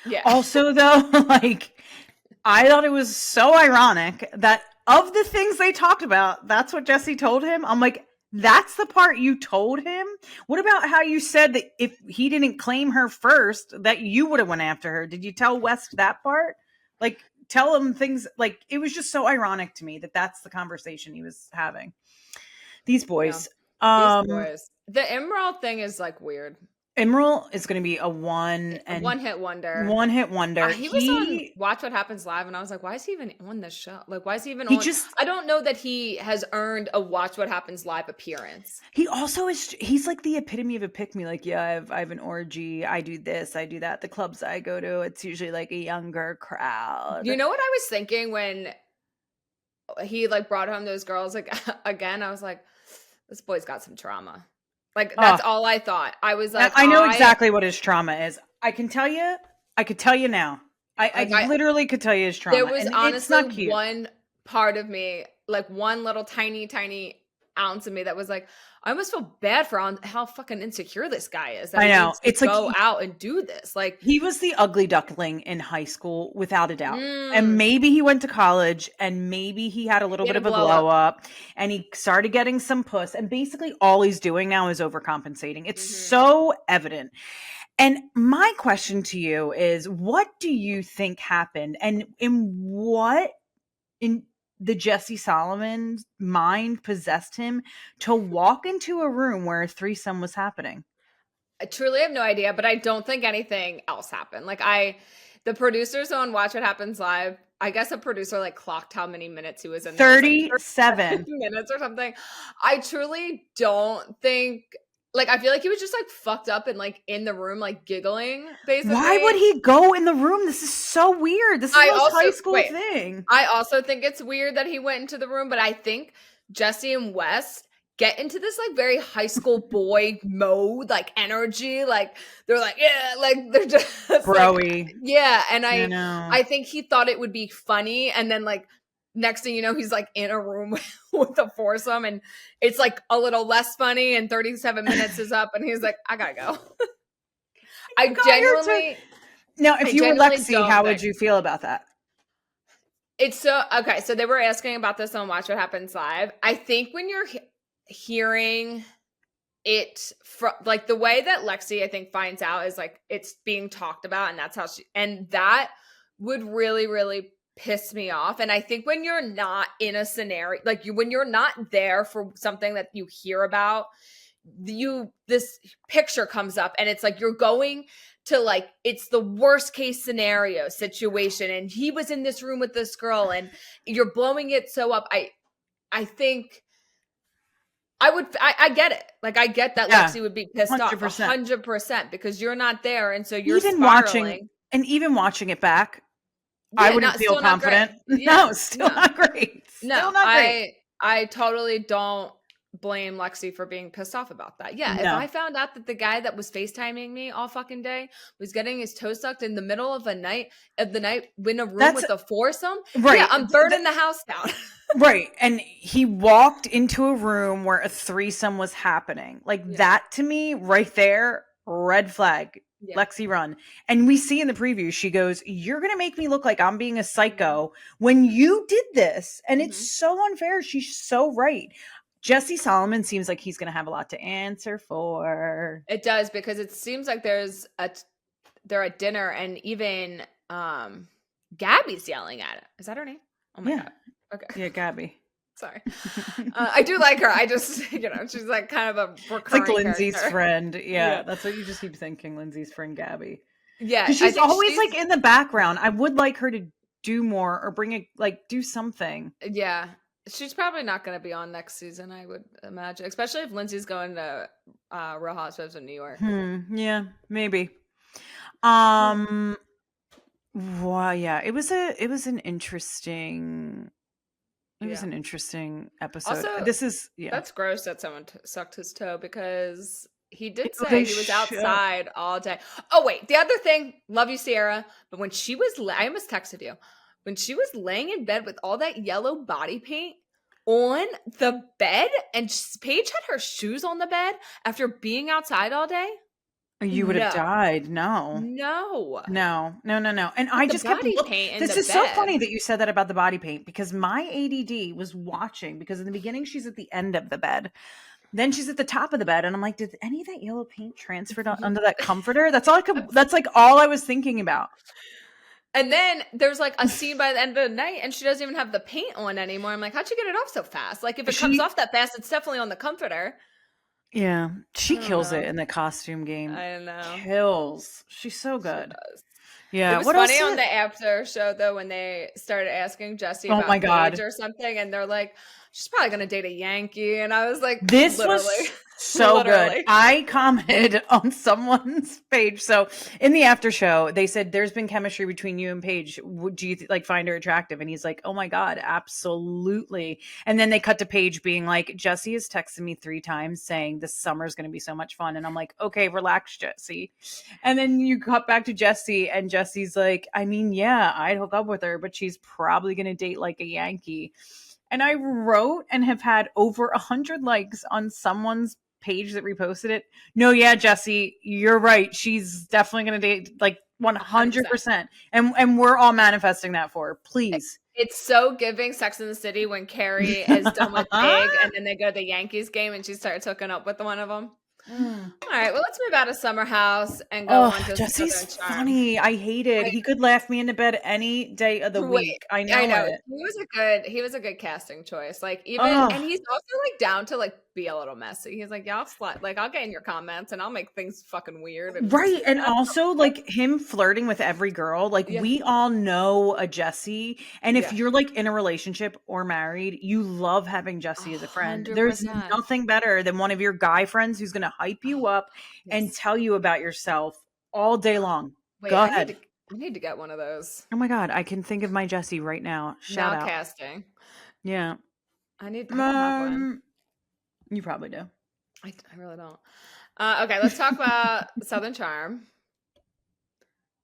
Yeah. Also, though, like, I thought it was so ironic that of the things they talked about, that's what Jesse told him. I'm like, that's the part you told him? What about how you said that if he didn't claim her first, that you would have went after her? Did you tell West that part? Like, tell him things. Like, it was just so ironic to me that that's the conversation he was having. These boys. Yeah. These boys. The Emerald thing is like weird. Emerald is going to be a one-hit wonder. He was on Watch What Happens Live, and I was like, why is he even on this show? Like, why is he even on? I don't know that he has earned a Watch What Happens Live appearance. He also he's like the epitome of a pick-me. Like, yeah, I have an orgy. I do this. I do that. The clubs I go to, it's usually like a younger crowd. You know what I was thinking when he like brought home those girls like again? I was like, this boy's got some trauma. Like, that's all I thought. I was like, I know exactly what his trauma is. I could tell you now. I literally could tell you his trauma. There was honestly one part of me, like one little tiny, tiny ounce of me that was like, I almost feel bad for how fucking insecure this guy is. I know. It's like go out and do this. Like, he was the ugly duckling in high school, without a doubt. And maybe he went to college, and maybe he had a little bit of a glow up, and he started getting some puss. And basically, all he's doing now is overcompensating. It's so evident. And my question to you is, what do you think happened, and in the Jesse Solomon's mind possessed him to walk into a room where a threesome was happening? I truly have no idea, but I don't think anything else happened. Like, the producers on Watch What Happens Live, I guess a producer like clocked how many minutes he was in there. 37 minutes or something. I truly don't think, like, I feel like he was just like fucked up and like in the room, like giggling, basically. Why would he go in the room? This is so weird. This is a high school thing. I also think it's weird that he went into the room, but I think Jesse and West get into this like very high school boy mode, like energy, like they're like, yeah, like they're just broy. Like, yeah. And I think he thought it would be funny. And then like next thing you know, he's like in a room with a foursome and it's like a little less funny and 37 minutes is up and he's like, I gotta go. I genuinely. Now, if you were Lexi, how would you feel about that? It's so, okay. So they were asking about this on Watch What Happens Live. I think when you're hearing it from like the way that Lexi, I think, finds out is like it's being talked about and that's how and that would really, really piss me off. And I think when you're not in a scenario, like when you're not there for something that you hear about, this picture comes up and it's like you're going to like it's the worst case scenario situation and he was in this room with this girl and you're blowing it so up. I think I get it. Like I get that Lexi would be pissed 100%. Off 100% because you're not there and so you're even spiraling. Even watching it back, I wouldn't feel confident. No, still not great. Still not great. I totally don't blame Lexi for being pissed off about that. Yeah, if I found out that the guy that was FaceTiming me all fucking day was getting his toe sucked in the middle of the night in a room with a foursome, right? Yeah, I'm burning the house down. Right, and he walked into a room where a threesome was happening. Like that to me, right there, red flag. Yeah. Lexi, run. And we see in the preview, she goes, "You're gonna make me look like I'm being a psycho when you did this," and it's so unfair. She's so right. Jesse Solomon seems like he's going to have a lot to answer for. It does because it seems like they're at dinner and even Gabby's yelling at it. Is that her name? Oh my God. Okay. Yeah, Gabby. Sorry. I do like her. I just, she's like kind of a recurring It's like Lindsay's character. Friend. Yeah, that's what you just keep thinking, Lindsay's friend Gabby. Yeah. She's always like in the background. I would like her to do more or do something. Yeah. She's probably not going to be on next season, I would imagine, especially if Lindsay's going to Real Housewives of New York. Yeah, maybe. Well, yeah, it was an interesting. It was an interesting episode. Also, that's gross that someone sucked his toe because he did say he was outside all day. Oh wait, the other thing, love you, Ciara, but when she was, I almost texted you. When she was laying in bed with all that yellow body paint on the bed and Paige had her shoes on the bed after being outside all day. You would have died. No. And I just kept looking. This is so funny that you said that about the body paint because my ADD was watching because in the beginning she's at the end of the bed. Then she's at the top of the bed and I'm like, did any of that yellow paint transfer under that comforter? That's like all I was thinking about. And then there's like a scene by the end of the night and she doesn't even have the paint on anymore. I'm like, how'd you get it off so fast? Like if it comes off that fast, it's definitely on the comforter. Yeah. She kills it in the costume game. I know. Kills. She's so good. Yeah. It was funny on the after show though when they started asking Jesse about Paige or something and they're like, she's probably going to date a Yankee. And I was like, this was so good. I commented on someone's page. So in the after show, they said there's been chemistry between you and Paige. Do you find her attractive? And he's like, oh my God, absolutely. And then they cut to Paige being like, Jesse has texted me 3 times saying this summer is going to be so much fun. And I'm like, okay, relax, Jesse. And then you cut back to Jesse and Jesse's like, I mean, yeah, I'd hook up with her, but she's probably going to date like a Yankee. And I wrote and have had over 100 likes on someone's page that reposted it. No, yeah, Jesse, you're right. She's definitely going to date like 100%. And we're all manifesting that for her. Please. It's so giving Sex in the City when Carrie is done with Big and then they go to the Yankees game and she starts hooking up with one of them. All right, well, let's move out of Summer House and go on to Jesse's funny. I hate it. He could laugh me into bed any day of the week. I know it. He was a good casting choice. Like even and he's also like down to like be a little messy. He's like, yeah, I'll get in your comments and I'll make things fucking weird. Right. And also like him flirting with every girl. Like we all know a Jesse. And if you're like in a relationship or married, you love having Jesse as a friend. 100%. There's nothing better than one of your guy friends who's going to hype you up and tell you about yourself all day long. Go ahead. I need to get one of those. Oh my God. I can think of my Jesse right now. Shout out. Casting. Yeah. I need to have one. You probably do. I really don't. Okay, let's talk about Southern Charm.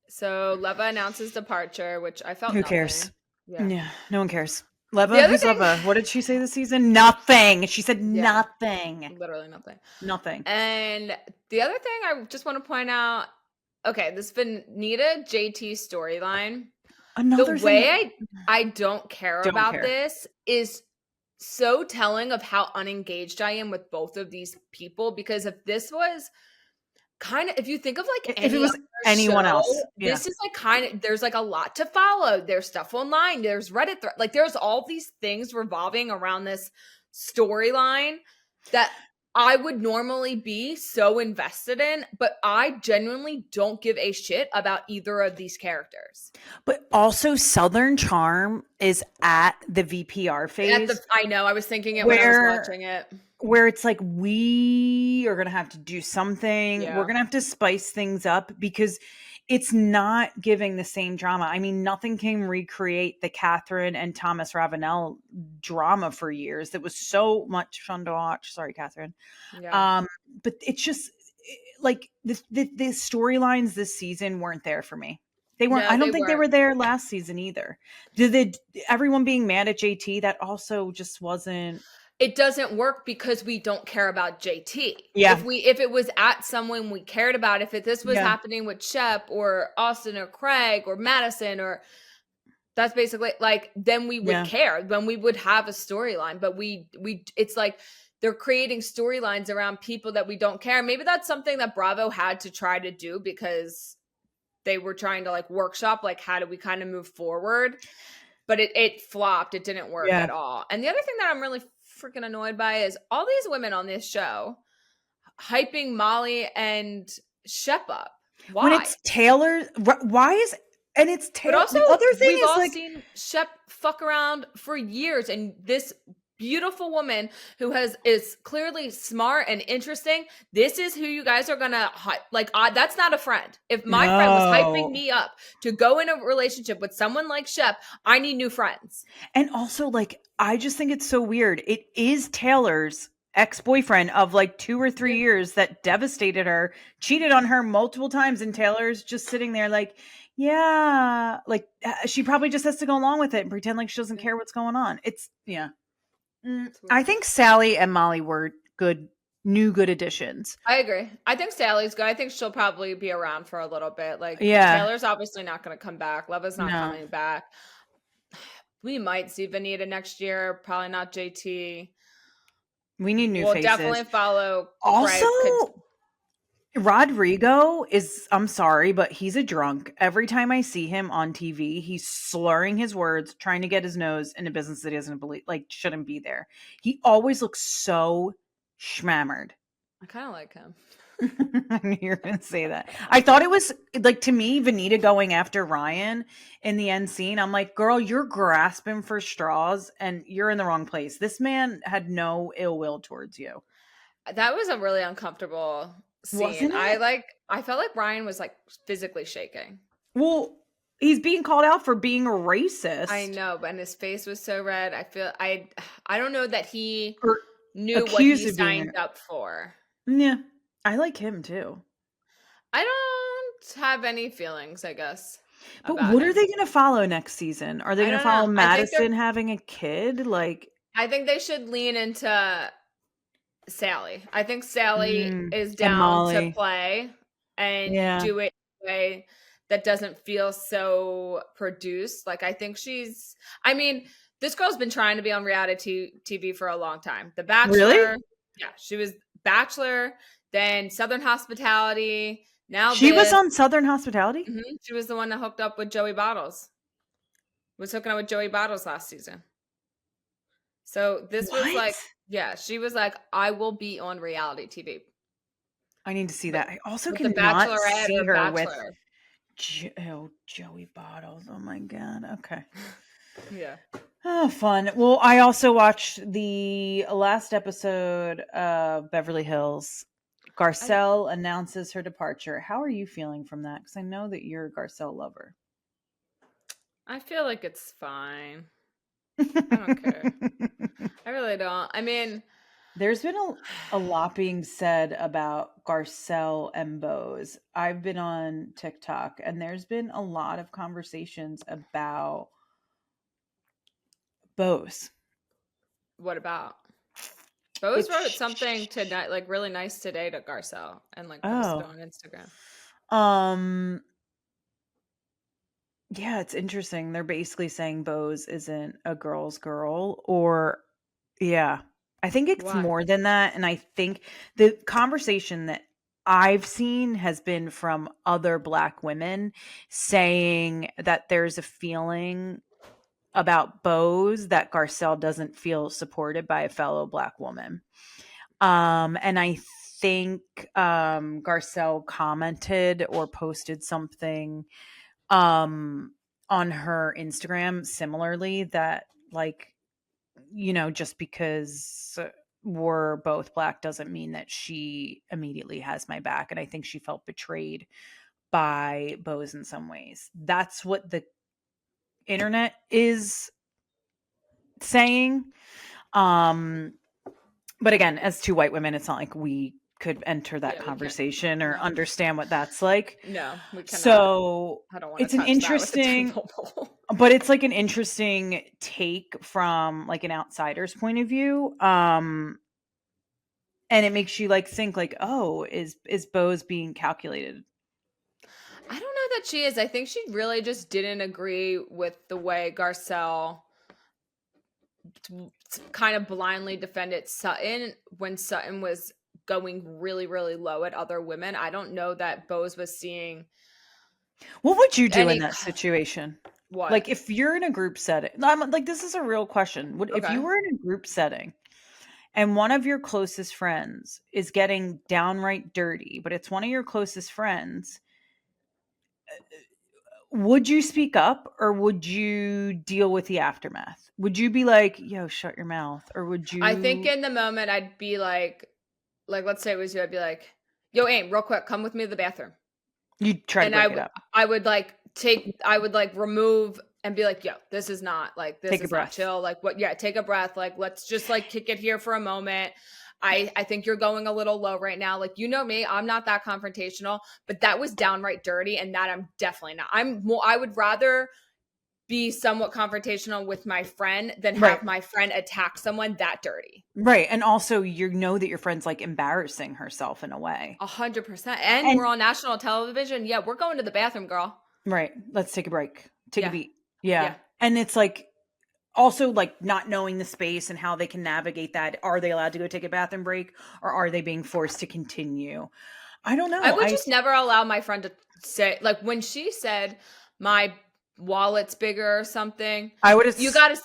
So Leva announces departure, which I felt Who nothing. cares? Yeah, No one cares. Leva, who's Leva? What did she say this season? Nothing. She said nothing. Literally nothing. Nothing. And the other thing I just want to point out, okay, this Venita JT storyline. Another the way I don't care about care. This is so telling of how unengaged I am with both of these people, because if this was kind of, if you think of like if it was anyone else, this is like kind of, there's like a lot to follow. There's stuff online, there's Reddit, like there's all these things revolving around this storyline that I would normally be so invested in, but I genuinely don't give a shit about either of these characters. But also Southern Charm is at the VPR phase. I know, I was thinking it when I was watching it. Where it's like, we are going to have to do something. Yeah. We're going to have to spice things up because it's not giving the same drama. I mean, nothing can recreate the Catherine and Thomas Ravenel drama for years. That was so much fun to watch. Sorry, Catherine. Yeah. But it's just like the storylines this season weren't there for me. They weren't. I don't think they were there last season either. Everyone being mad at JT, that also just wasn't. It doesn't work because we don't care about JT. Yeah. If it was at someone we cared about, if this was happening with Shep or Austin or Craig or Madison, or that's basically like, then we would care, when we would have a storyline. But we it's like they're creating storylines around people that we don't care. Maybe that's something that Bravo had to try to do because they were trying to like workshop, like, how do we kind of move forward? But it flopped. It didn't work at all. And the other thing that I'm really freaking annoyed by is all these women on this show hyping Molly and Shep up. Why? When it's Taylor, why is, and it's Taylor. But also, the other thing we've is all like, seen Shep fuck around for years, and this beautiful woman who is clearly smart and interesting, this is who you guys are gonna hype. Like, that's not a friend. If my friend was hyping me up to go in a relationship with someone like Shep, I need new friends. And also, like, I just think it's so weird. It is Taylor's ex-boyfriend of like 2 or 3 years that devastated her, cheated on her multiple times, and Taylor's just sitting there like, yeah, like she probably just has to go along with it and pretend like she doesn't care what's going on. It's I think Sally and Molly were good additions. I agree. I think Sally's good. I think she'll probably be around for a little bit. Like, Taylor's obviously not going to come back. Leva's not coming back. We might see Venita next year. Probably not JT. We need new faces. We'll definitely follow. Also, Rodrigo is, I'm sorry, but he's a drunk. Every time I see him on TV, he's slurring his words, trying to get his nose in a business that he doesn't believe, like, shouldn't be there. He always looks so schmammered. I kind of like him. I knew you were going to say that. I thought it was, like, to me, Venita going after Ryan in the end scene. I'm like, girl, you're grasping for straws and you're in the wrong place. This man had no ill will towards you. That was a really uncomfortable scene. I felt like Ryan was like physically shaking. Well, he's being called out for being a racist. I know, but his face was so red. I don't know that he knew what he signed up for. Yeah, I like him too. I don't have any feelings, I guess. But what are they going to follow next season? Are they going to follow Madison having a kid? Like, I think they should lean into Sally. I think Sally is down to play and do it in a way that doesn't feel so produced. Like, I think this girl's been trying to be on reality TV for a long time. The Bachelor. Really? Yeah, she was Bachelor, then Southern Hospitality. Now she was on Southern Hospitality? Mm-hmm. She was the one that hooked up with Joey Bottles. Was hooking up with Joey Bottles last season. So this was like, she was like, I will be on reality TV. I need to see that. I also cannot see her with Joey Bottles. Oh my God. Okay. Yeah. Oh, fun. Well, I also watched the last episode of Beverly Hills. Garcelle announces her departure. How are you feeling from that? Because I know that you're a Garcelle lover. I feel like it's fine. I don't care. I really don't. I mean, There's been a lot being said about Garcelle and Bose. I've been on TikTok and there's been a lot of conversations about Bose. What about? Bose wrote something to like really nice today to Garcelle and like posted on Instagram. Yeah, it's interesting. They're basically saying Bose isn't a girl's girl, or yeah. I think it's more than that. And I think the conversation that I've seen has been from other Black women saying that there's a feeling about Bose that Garcelle doesn't feel supported by a fellow Black woman. And I think Garcelle commented or posted something on her Instagram similarly, that like, you know, just because we're both Black doesn't mean that she immediately has my back. And I think she felt betrayed by Bose in some ways. That's what the internet is saying. But again, as two white women, it's not like we could enter that conversation or understand what that's like. No, we cannot. So I don't want to it's an interesting, but it's like an interesting take from like an outsider's point of view. And it makes you like think like, oh, is Bose being calculated? I don't know that she is. I think she really just didn't agree with the way Garcelle kind of blindly defended Sutton when Sutton was going really, really low at other women. I don't know that Bose was seeing. What would you do in that situation? What? Like if you're in a group setting, I'm like, this is a real question. If you were in a group setting and one of your closest friends is getting downright dirty, but it's one of your closest friends, would you speak up or would you deal with the aftermath? Would you be like, yo, shut your mouth? Or would you? I think in the moment I'd be like, let's say it was you, I'd be like, yo, Aim, real quick, come with me to the bathroom. You'd try to break it up. I would remove and be like, yo, this is not like, this is not chill. Like what? Yeah. Take a breath. Like, let's just like kick it here for a moment. I think you're going a little low right now. Like, you know me, I'm not that confrontational, but that was downright dirty. And that I'm definitely not. I would rather be somewhat confrontational with my friend than have my friend attack someone that dirty. Right. And also you know that your friend's like embarrassing herself in a way. 100%. And we're on national television. Yeah. We're going to the bathroom, girl. Right. Let's take a break. Take a beat. Yeah. And it's like also like not knowing the space and how they can navigate that. Are they allowed to go take a bathroom break or are they being forced to continue? I don't know. I would just never allow my friend to say, like when she said my wallet's bigger or something, I would have you gotta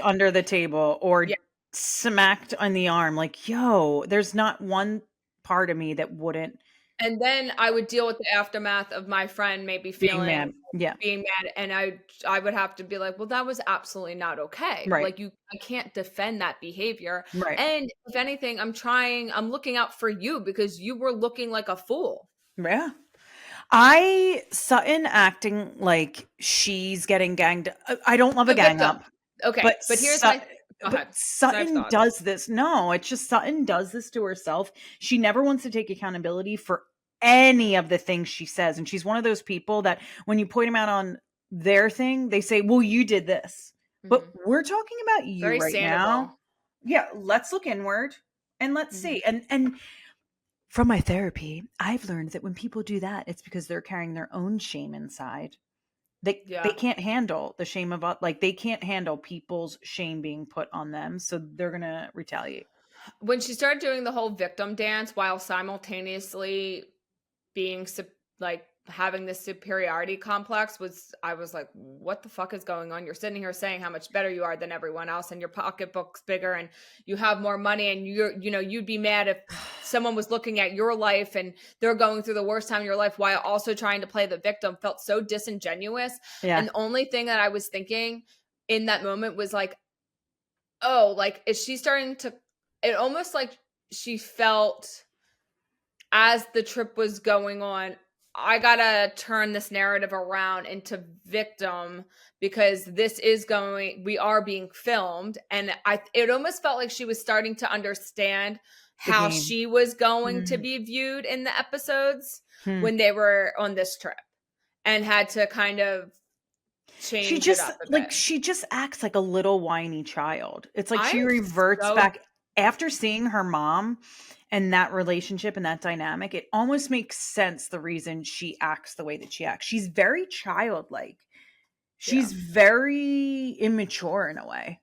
under the table or smacked on the arm like, yo, there's not one part of me that wouldn't. And then I would deal with the aftermath of my friend maybe feeling being mad. And I would have to be like, well, that was absolutely not okay. Right. Like I can't defend that behavior. Right. And if anything, I'm looking out for you because you were looking like a fool. Yeah. Sutton acting like she's getting ganged. I don't love a gang up. Okay. But here's Sutton does this. No, it's just Sutton does this to herself. She never wants to take accountability for any of the things she says. And she's one of those people that when you point them out on their thing, they say, well, you did this. Mm-hmm. But we're talking about you right now. Yeah. Let's look inward and let's see. And from my therapy, I've learned that when people do that, it's because they're carrying their own shame inside. They can't handle the shame of, like, they can't handle people's shame being put on them. So they're going to retaliate. When she started doing the whole victim dance while simultaneously being like having this superiority complex I was like, what the fuck is going on? You're sitting here saying how much better you are than everyone else and your pocketbook's bigger and you have more money and you'd be mad if someone was looking at your life and they're going through the worst time in your life while also trying to play the victim. Felt so disingenuous. Yeah. And the only thing that I was thinking in that moment was like, oh, like, is she starting to, it almost like she felt as the trip was going on, I gotta turn this narrative around into victim because we are being filmed. And it almost felt like she was starting to understand how she was going to be viewed in the episodes when they were on this trip and had to kind of change it up a bit. She just acts like a little whiny child. It's like she reverts back after seeing her mom and that relationship and that dynamic. It almost makes sense the reason she acts the way that she acts. She's very childlike. She's very immature in a way.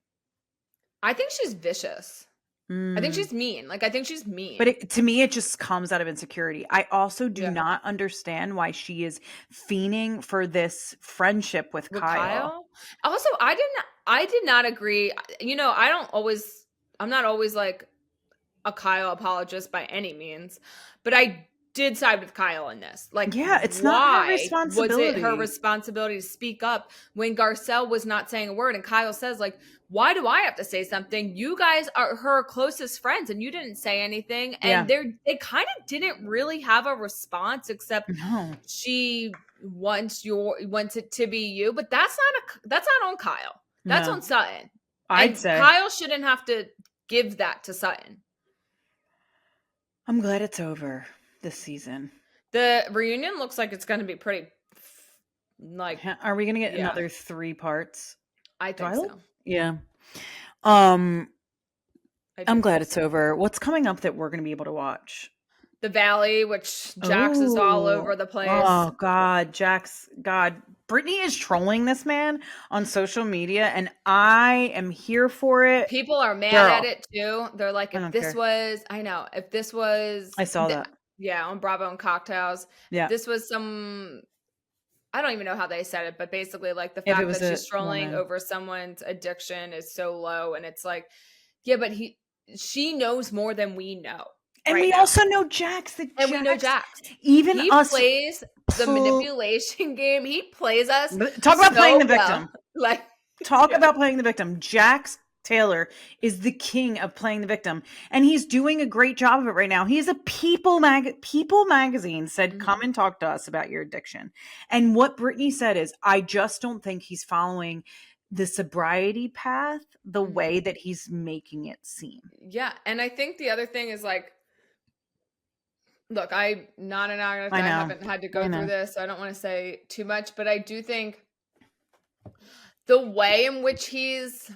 I think she's vicious. I think she's mean. Like, I think she's mean. But to me, it just comes out of insecurity. I also do not understand why she is fiending for this friendship with Kyle. Also, I did not agree. You know, I'm not always like a Kyle apologist by any means, but I did side with Kyle in this. Like, it's not her responsibility. Was it her responsibility to speak up when Garcelle was not saying a word? And Kyle says, like, why do I have to say something? You guys are her closest friends and you didn't say anything. And they kind of didn't really have a response except she wants it to be you. But that's not on Kyle. That's on Sutton. I'd say Kyle shouldn't have to give that to Sutton. I'm glad it's over this season. The reunion looks like it's going to be pretty, like... Are we going to get another 3 parts? I think so. Yeah. I'm glad it's over. What's coming up that we're going to be able to watch? The Valley, which Jax is all over the place. Oh, God. Jax. God. Brittany is trolling this man on social media, and I am here for it. People are mad at it, too. They're like, if this was... I saw that. Yeah, on Bravo and Cocktails. Yeah. This was some... I don't even know how they said it, but basically, like, the fact that she's trolling over someone's addiction is so low, and it's like, yeah, but she knows more than we know. And we also know Jax. And we know Jax. Even he plays the manipulation game. He plays us. Talk about playing the victim. Talk about playing the victim. Jax Taylor is the king of playing the victim, and he's doing a great job of it right now. He's a People magazine said, come and talk to us about your addiction. And what Brittany said is, I just don't think he's following the sobriety path the way that he's making it seem. Yeah. And I think the other thing is, like, look, I'm not an actor. I haven't had to go through this, so I don't want to say too much, but I do think the way in which he's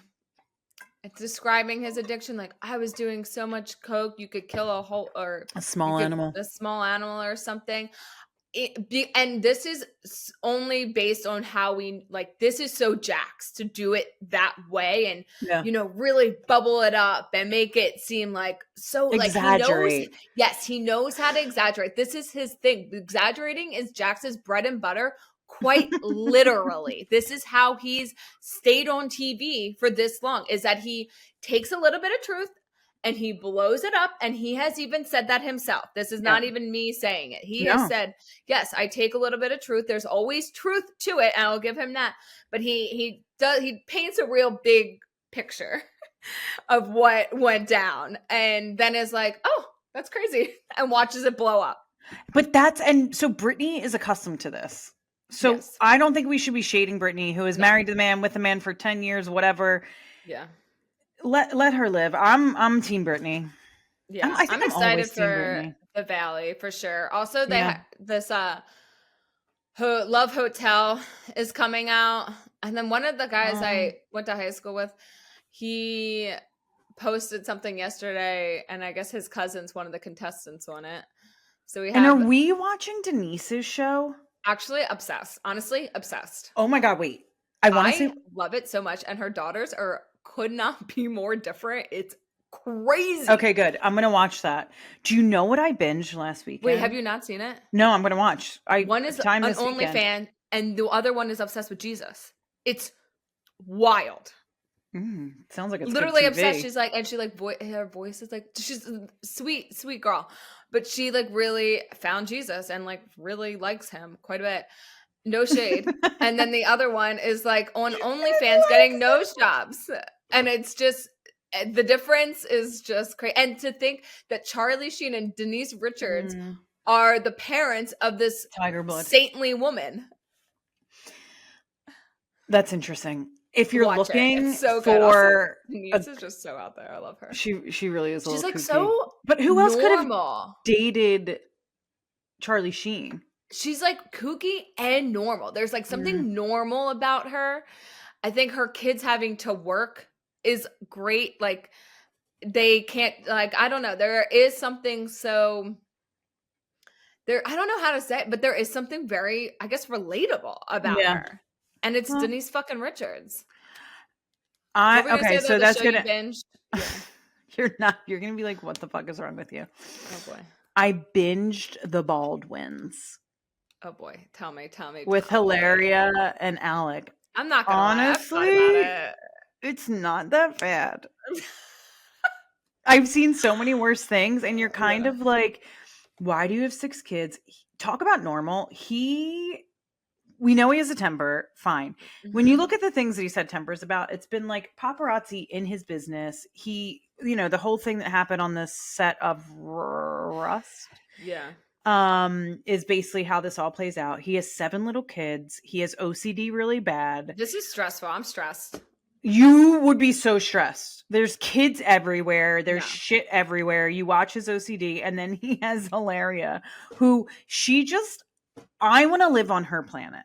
describing his addiction, like, I was doing so much coke, you could kill a small animal or something. And this is only based on how we, like, this is so Jax to do it that way and, you know, really bubble it up and make it seem like so, exaggerate. He knows how to exaggerate. This is his thing. Exaggerating is Jax's bread and butter. Quite literally. This is how he's stayed on TV for this long, is that he takes a little bit of truth and he blows it up. And he has even said that himself. This is not even me saying it. He has said, yes, I take a little bit of truth. There's always truth to it. And I'll give him that. But he paints a real big picture of what went down. And then is like, oh, that's crazy. And watches it blow up. But so Brittany is accustomed to this. So I don't think we should be shading Brittany, who is married to the man, with the man for 10 years, whatever. Yeah. Let her live. I'm Team Brittany. Yeah. I'm excited for the Valley for sure. Also, this Love Hotel is coming out. And then one of the guys I went to high school with, he posted something yesterday, and I guess his cousin's one of the contestants on it. So we have. And are we watching Denise's show? Actually, obsessed. Honestly, obsessed. Oh my God, wait. I love it so much. And her daughters could not be more different. It's crazy. Okay, good. I'm going to watch that. Do you know what I binged last weekend? Wait, have you not seen it? No, I'm going to watch. One is an OnlyFans, and the other one is obsessed with Jesus. It's wild. Sounds like it's literally obsessed. She's like, and she like her voice is like, she's a sweet girl, but she like really found Jesus and like really likes him quite a bit. No shade. And then the other one is like on OnlyFans getting nose jobs, and it's just the difference is just crazy. And to think that Charlie Sheen and Denise Richards are the parents of this Tiger blood saintly woman. That's interesting. If you're looking so for Denise is just so out there. I love her. She really is. She's like kooky. so. But who else could have dated Charlie Sheen? She's like kooky and normal. There's like something normal about her. I think her kids having to work is great. Like they can't, like, I don't know. There is something so there. I don't know how to say it, but there is something very, I guess, relatable about her. And it's Denise fucking Richards. Okay, so that's gonna. Yeah. You're gonna be like, what the fuck is wrong with you? Oh boy. I binged The Baldwins. Oh boy, tell me. With Hilaria and Alec. I'm not gonna honestly, lie. About it's not that bad. I've seen so many worse things, and you're kind of like, why do you have 6 kids? Talk about normal. We know he has a temper. Fine. When you look at the things that he said tempers about, it's been like paparazzi in his business. He, the whole thing that happened on the set of Rust. Yeah. Is basically how this all plays out. He has 7 little kids. He has OCD really bad. This is stressful. I'm stressed. You would be so stressed. There's kids everywhere. There's shit everywhere. You watch his OCD, and then he has Hilaria, who I want to live on her planet.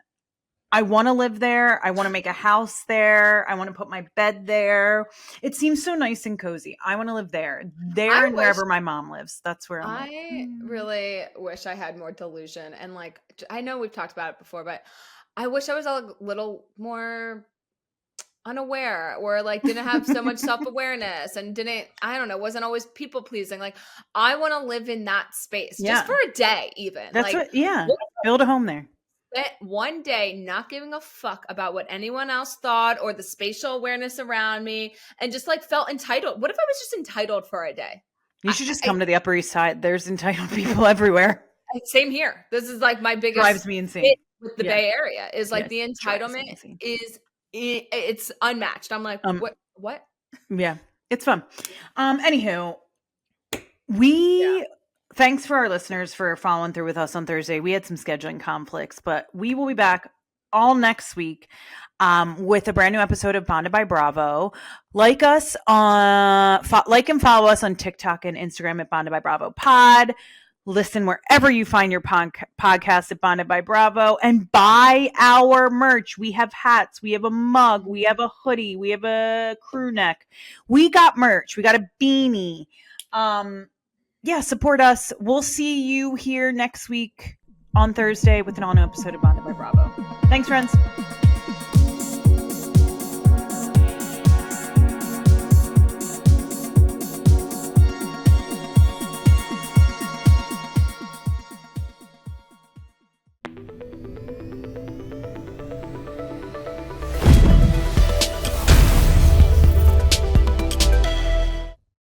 I want to live there. I want to make a house there. I want to put my bed there. It seems so nice and cozy. I want to live there. And wherever my mom lives. That's where I really wish I had more delusion. And like, I know we've talked about it before, but I wish I was a little more unaware, or like didn't have so much self-awareness and wasn't always people pleasing. Like, I want to live in that space just for a day, even. That's build a home there. One day not giving a fuck about what anyone else thought or the spatial awareness around me, and just like felt entitled. What if I was just entitled for a day? You should just come to the Upper East Side. There's entitled people everywhere. Same here. This is like my biggest drives me insane with the Bay Area is like the entitlement it's unmatched. I'm like, what? Yeah, it's fun. Anywho, thanks for our listeners for following through with us on Thursday. We had some scheduling conflicts, but we will be back all next week with a brand new episode of Bonded by Bravo. Like and follow us on TikTok and Instagram at Bonded by Bravo Pod. Listen wherever you find your podcast at Bonded by Bravo, and buy our merch. We have hats, we have a mug, we have a hoodie, we have a crew neck. We got merch. We got a beanie. Support us. We'll see you here next week on Thursday with an all-new episode of Bonded by Bravo. Thanks, friends.